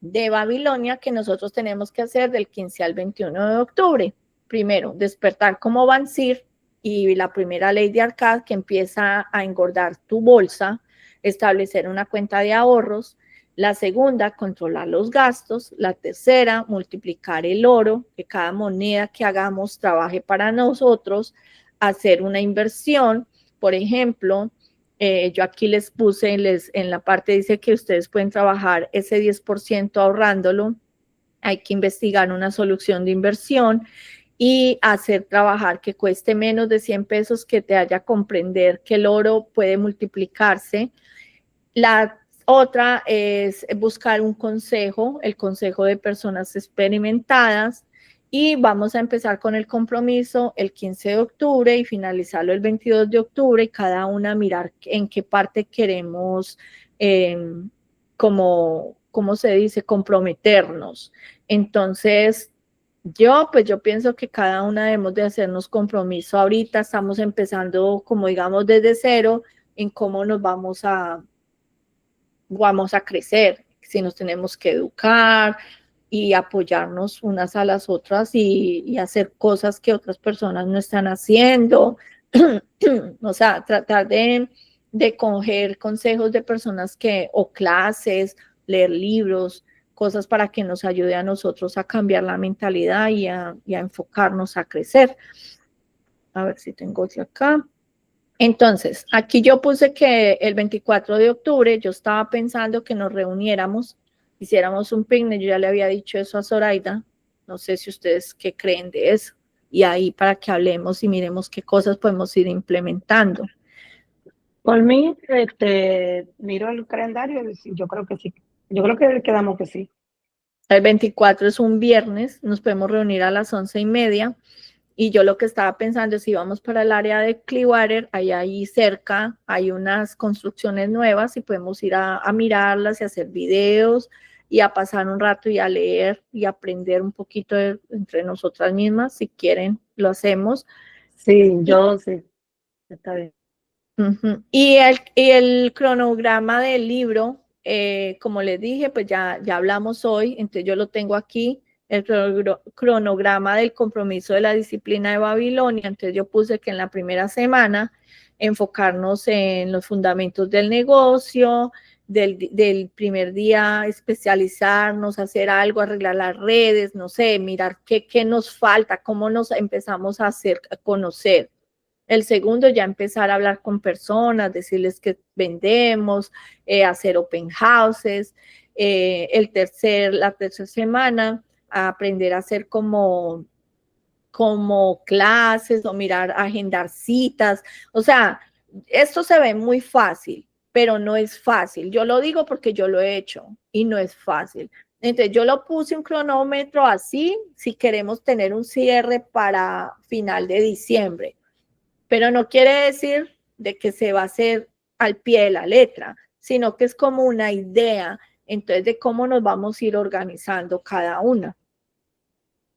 de Babilonia que nosotros tenemos que hacer del 15 al 21 de octubre. Primero, despertar como Bansir y la primera ley de Arcad que empieza a engordar tu bolsa. establecer una cuenta de ahorros. La segunda, controlar los gastos. La tercera, multiplicar el oro, que cada moneda que hagamos trabaje para nosotros. Hacer una inversión, por ejemplo, yo aquí les puse, en la parte dice que ustedes pueden trabajar ese 10% ahorrándolo. Hay que investigar una solución de inversión y hacer trabajar que cueste menos de 100 pesos, que te haya comprender que el oro puede multiplicarse. La otra es buscar un consejo, el consejo de personas experimentadas, y vamos a empezar con el compromiso el 15 de octubre y finalizarlo el 22 de octubre, y cada una mirar en qué parte queremos, ¿cómo se dice? Comprometernos. Entonces, yo pienso que cada una debemos de hacernos compromiso. Ahorita estamos empezando, como digamos, desde cero, en cómo nos vamos a crecer, si nos tenemos que educar y apoyarnos unas a las otras y hacer cosas que otras personas no están haciendo. O sea, tratar de coger consejos de personas o clases, leer libros, cosas para que nos ayude a nosotros a cambiar la mentalidad y a enfocarnos a crecer. A ver si tengo hacia acá. Entonces, aquí yo puse que el 24 de octubre yo estaba pensando que nos reuniéramos, hiciéramos un picnic. Yo ya le había dicho eso a Zoraida, no sé si ustedes qué creen de eso, y ahí para que hablemos y miremos qué cosas podemos ir implementando. Por mí, miro el calendario y yo creo que sí. Yo creo que quedamos que sí. El 24 es un viernes, nos podemos reunir a las 11:30. Y yo lo que estaba pensando es si vamos para el área de Clearwater, ahí cerca hay unas construcciones nuevas y podemos ir a mirarlas y hacer videos y a pasar un rato y a leer y aprender un poquito entre nosotras mismas. Si quieren, lo hacemos. Sí, yo sí. Está bien. Y el cronograma del libro, como les dije, pues ya hablamos hoy, entonces yo lo tengo aquí, el cronograma del compromiso de la disciplina de Babilonia. Entonces yo puse que en la primera semana enfocarnos en los fundamentos del negocio, del primer día especializarnos, hacer algo, arreglar las redes, no sé, mirar qué nos falta, cómo nos empezamos a conocer. El segundo, ya empezar a hablar con personas, decirles que vendemos, hacer open houses. La tercera semana, aprender a hacer como clases o mirar, agendar citas. O sea, esto se ve muy fácil, pero no es fácil. Yo lo digo porque yo lo he hecho y no es fácil. Entonces yo lo puse un cronómetro así, si queremos tener un cierre para final de diciembre. Pero no quiere decir de que se va a hacer al pie de la letra, sino que es como una idea, entonces, de cómo nos vamos a ir organizando cada una.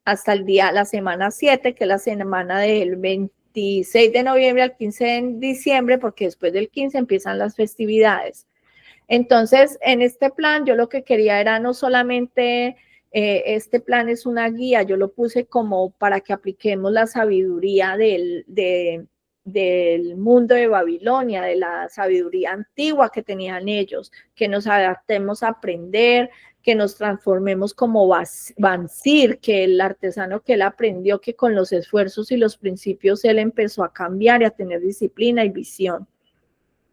Hasta la semana 7, que es la semana del 26 de noviembre al 15 de diciembre, porque después del 15 empiezan las festividades. Entonces, en este plan, yo lo que quería era no solamente, este plan es una guía, yo lo puse como para que apliquemos la sabiduría del mundo de Babilonia, de la sabiduría antigua que tenían ellos, que nos adaptemos a aprender, que nos transformemos como Bansir, que el artesano que él aprendió, que con los esfuerzos y los principios él empezó a cambiar y a tener disciplina y visión.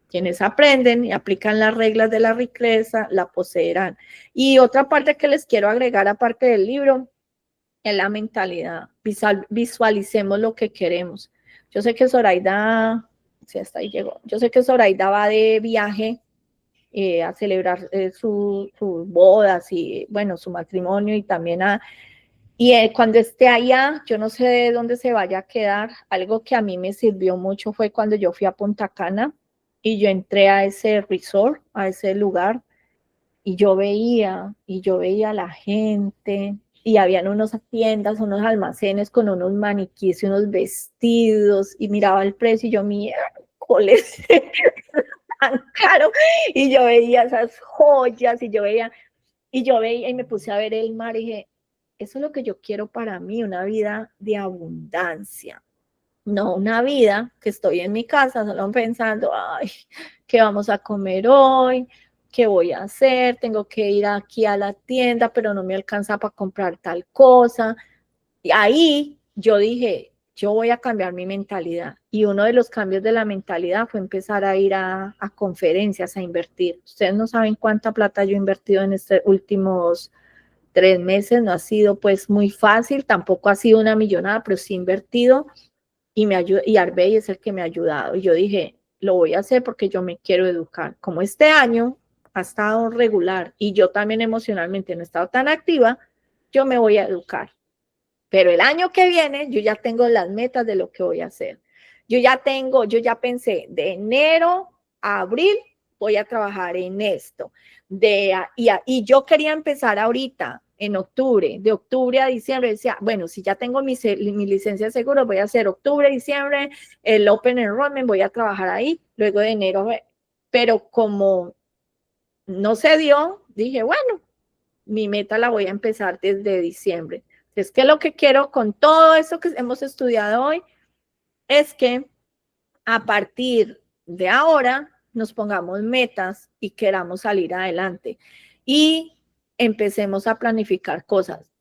Quienes aprenden y aplican las reglas de la riqueza la poseerán. Y otra parte que les quiero agregar, aparte del libro, es la mentalidad. Visualicemos lo que queremos. Yo sé que Zoraida, sí, hasta ahí llegó. Yo sé que Zoraida va de viaje a celebrar sus bodas y, bueno, su matrimonio, y también cuando esté allá, yo no sé de dónde se vaya a quedar. Algo que a mí me sirvió mucho fue cuando yo fui a Punta Cana y yo entré a ese resort, a ese lugar, y yo veía a la gente, y habían unas tiendas, unos almacenes con unos maniquíes y unos vestidos, y miraba el precio y yo, miércoles, tan caro, y yo veía esas joyas, y yo veía y me puse a ver el mar y dije, eso es lo que yo quiero para mí, una vida de abundancia. No una vida que estoy en mi casa solo pensando, ay, ¿qué vamos a comer hoy? ¿Qué voy a hacer? Tengo que ir aquí a la tienda, pero no me alcanza para comprar tal cosa. Y ahí yo dije, yo voy a cambiar mi mentalidad. Y uno de los cambios de la mentalidad fue empezar a ir a conferencias, a invertir. Ustedes no saben cuánta plata yo he invertido en estos últimos 3 meses. No ha sido pues muy fácil, tampoco ha sido una millonada, pero sí he invertido y me ayuda, y Arbey es el que me ha ayudado. Y yo dije, lo voy a hacer porque yo me quiero educar. Como este año ha estado regular y yo también emocionalmente no he estado tan activa, yo me voy a educar. Pero el año que viene yo ya tengo las metas de lo que voy a hacer. Yo ya pensé, de enero a abril voy a trabajar en esto. Y yo quería empezar ahorita, en octubre, de octubre a diciembre, decía, bueno, si ya tengo mi licencia de seguro, voy a hacer octubre, diciembre, el Open Enrollment, voy a trabajar ahí, luego de enero, pero como no se dio, dije, bueno, mi meta la voy a empezar desde diciembre. Es que lo que quiero con todo eso que hemos estudiado hoy es que a partir de ahora nos pongamos metas y queramos salir adelante y empecemos a planificar cosas.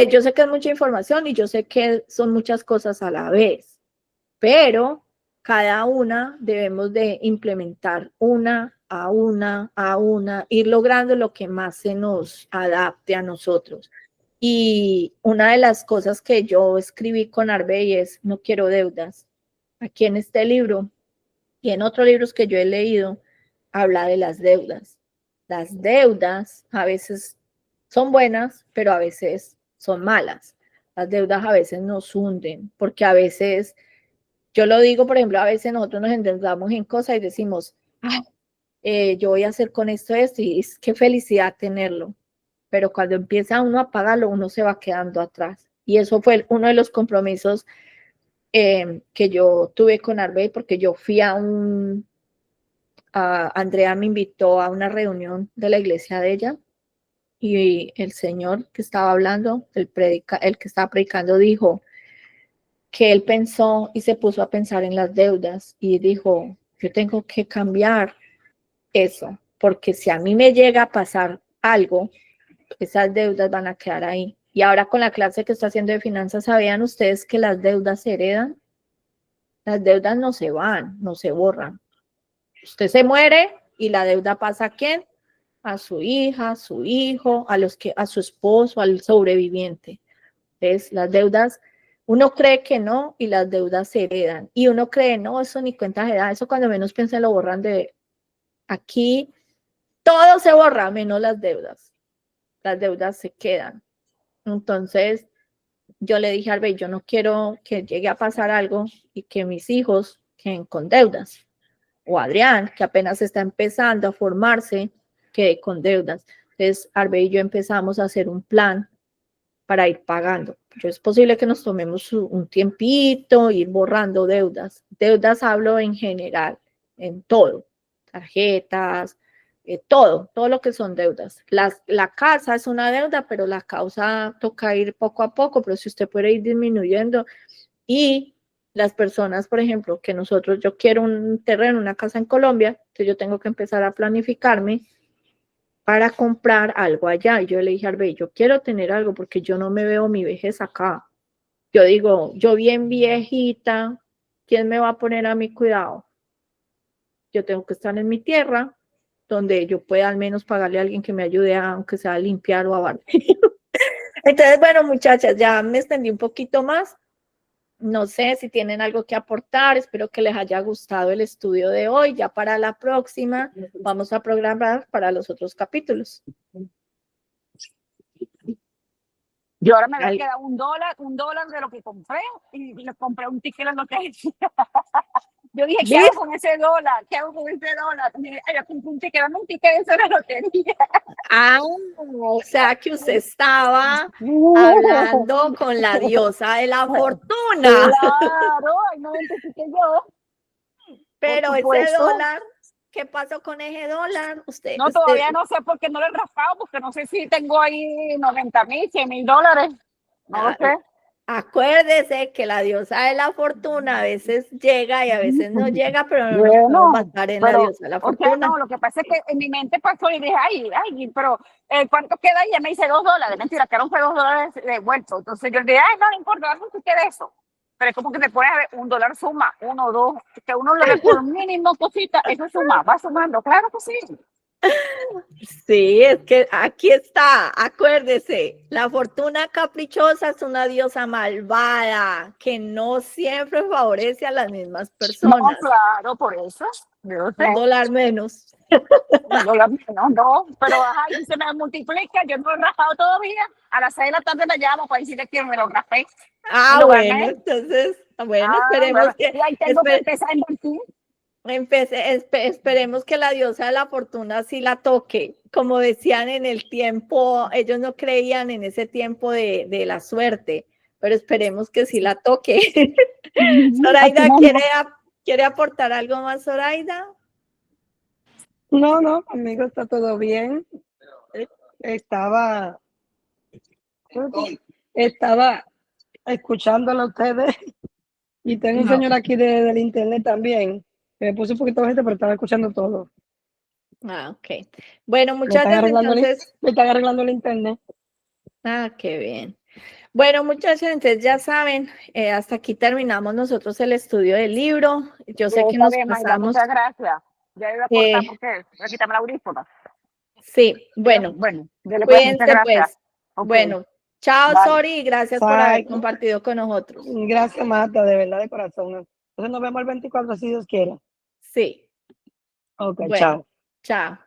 Yo sé que es mucha información y yo sé que son muchas cosas a la vez, pero cada una debemos de implementar una a una, ir logrando lo que más se nos adapte a nosotros. Y una de las cosas que yo escribí con Arbey es, no quiero deudas. Aquí en este libro y en otros libros que yo he leído, habla de las deudas. Las deudas a veces son buenas, pero a veces son malas. Las deudas a veces nos hunden, porque a veces, yo lo digo, por ejemplo, a veces nosotros nos endeudamos en cosas y decimos, yo voy a hacer con esto, y es qué felicidad tenerlo. Pero cuando empieza uno a pagarlo, uno se va quedando atrás. Y eso fue uno de los compromisos que yo tuve con Arbey, porque yo fui Andrea me invitó a una reunión de la iglesia de ella y el señor que estaba hablando, el que estaba predicando, dijo que él pensó y se puso a pensar en las deudas y dijo, yo tengo que cambiar eso, porque si a mí me llega a pasar algo, esas deudas van a quedar ahí. Y ahora con la clase que está haciendo de finanzas, ¿sabían ustedes que las deudas se heredan? Las deudas no se van, no se borran. Usted se muere y la deuda pasa ¿a quién? A su hija, a su hijo, a su esposo, al sobreviviente. Entonces, las deudas, uno cree que no y las deudas se heredan. Y uno cree, no, eso ni cuenta de edad, eso cuando menos piensa lo borran de aquí. Todo se borra, menos las deudas. Las deudas se quedan. Entonces, yo le dije a Arbey, yo no quiero que llegue a pasar algo y que mis hijos queden con deudas. O Adrián, que apenas está empezando a formarse, quede con deudas. Entonces, Arbey y yo empezamos a hacer un plan para ir pagando. Pero es posible que nos tomemos un tiempito, ir borrando deudas. Deudas hablo en general, en todo. Tarjetas, todo lo que son deudas. La casa es una deuda, pero la causa toca ir poco a poco, pero si usted puede ir disminuyendo. Y las personas, por ejemplo, que yo quiero un terreno, una casa en Colombia, entonces yo tengo que empezar a planificarme para comprar algo allá. Y yo le dije a Arbey, yo quiero tener algo porque yo no me veo mi vejez acá. Yo digo, yo bien viejita, ¿quién me va a poner a mi cuidado? Yo tengo que estar en mi tierra, donde yo pueda al menos pagarle a alguien que me ayude aunque sea a limpiar o a barrer. Entonces, bueno, muchachas, ya me extendí un poquito más. No sé si tienen algo que aportar, espero que les haya gustado el estudio de hoy. Ya para la próxima vamos a programar para los otros capítulos. Yo ahora me había quedado $1 de lo que compré y le compré un ticket en lo que decía. Yo dije, ¿qué hago con ese dólar? ¿Qué hago con ese dólar? Yo compré un ticket, dame un ticket de eso de la lotería. O sea que usted estaba hablando con la diosa de la fortuna. Claro, ahí no identifiqué yo. Pero ese dólar, ¿qué pasó con ese dólar? No, todavía no sé por qué no lo he raspado, porque no sé si tengo ahí 90,000, $100,000. No lo sé. Acuérdese que la diosa de la fortuna a veces llega y a veces no llega, pero no nos podemos Bueno, basar en la pero, diosa de la o sea, fortuna. no, lo que pasa es que en mi mente pasó y dije, ay, pero ¿cuánto queda? Y ella me dice $2. Mentira, quedaron fue $2 devueltos. Entonces yo le dije, ay, no importa, no sé qué de eso. Pero es como que te pones a ver, $1 suma, 1, 2, que uno le ve por mínimo cosita, eso suma, va sumando, claro que sí. Sí, es que aquí está, acuérdese, la fortuna caprichosa es una diosa malvada que no siempre favorece a las mismas No, personas. claro, por eso. Yo sé, $1 menos. $1 menos, no, pero ajá, y si se me multiplica, yo no lo he rajado todavía. A las 6 de la tarde me llamo para decirle que me lo rajé y Ah, lo bueno, gané. entonces, bueno, Ah, esperemos que, y ahí tengo que empezar a invertir. esperemos que la diosa de la fortuna sí la toque. Como decían en el tiempo, ellos no creían en ese tiempo de la suerte, pero esperemos que sí la toque. Así Zoraida, mismo. ¿quiere aportar algo más, Zoraida? No, conmigo está todo bien. Eh, Estaba, estaba escuchándolo a ustedes y tengo un No. señor aquí del internet también. Que me puse un poquito gente, pero estaba escuchando todo. Ah, ok. Bueno, Me están muchachas, arreglando entonces, me están arreglando el internet. qué bien. Bueno, muchachos, entonces ya saben, hasta aquí terminamos nosotros el estudio del libro. Yo sé que Está nos bien, Magda, pasamos. muchas gracias. Ya iba a cortar eh, porque voy a quitarme el audífono. sí, bueno, Bueno, dele pues, muchas cuídense gracias. pues. Ok, Bueno, chao, bye. Sori, y gracias por haber Bye. compartido con nosotros. Gracias, Marta, de verdad, de corazón. Entonces nos vemos el 24 si Dios quiere. Sí, Ok, bueno, chao. chao.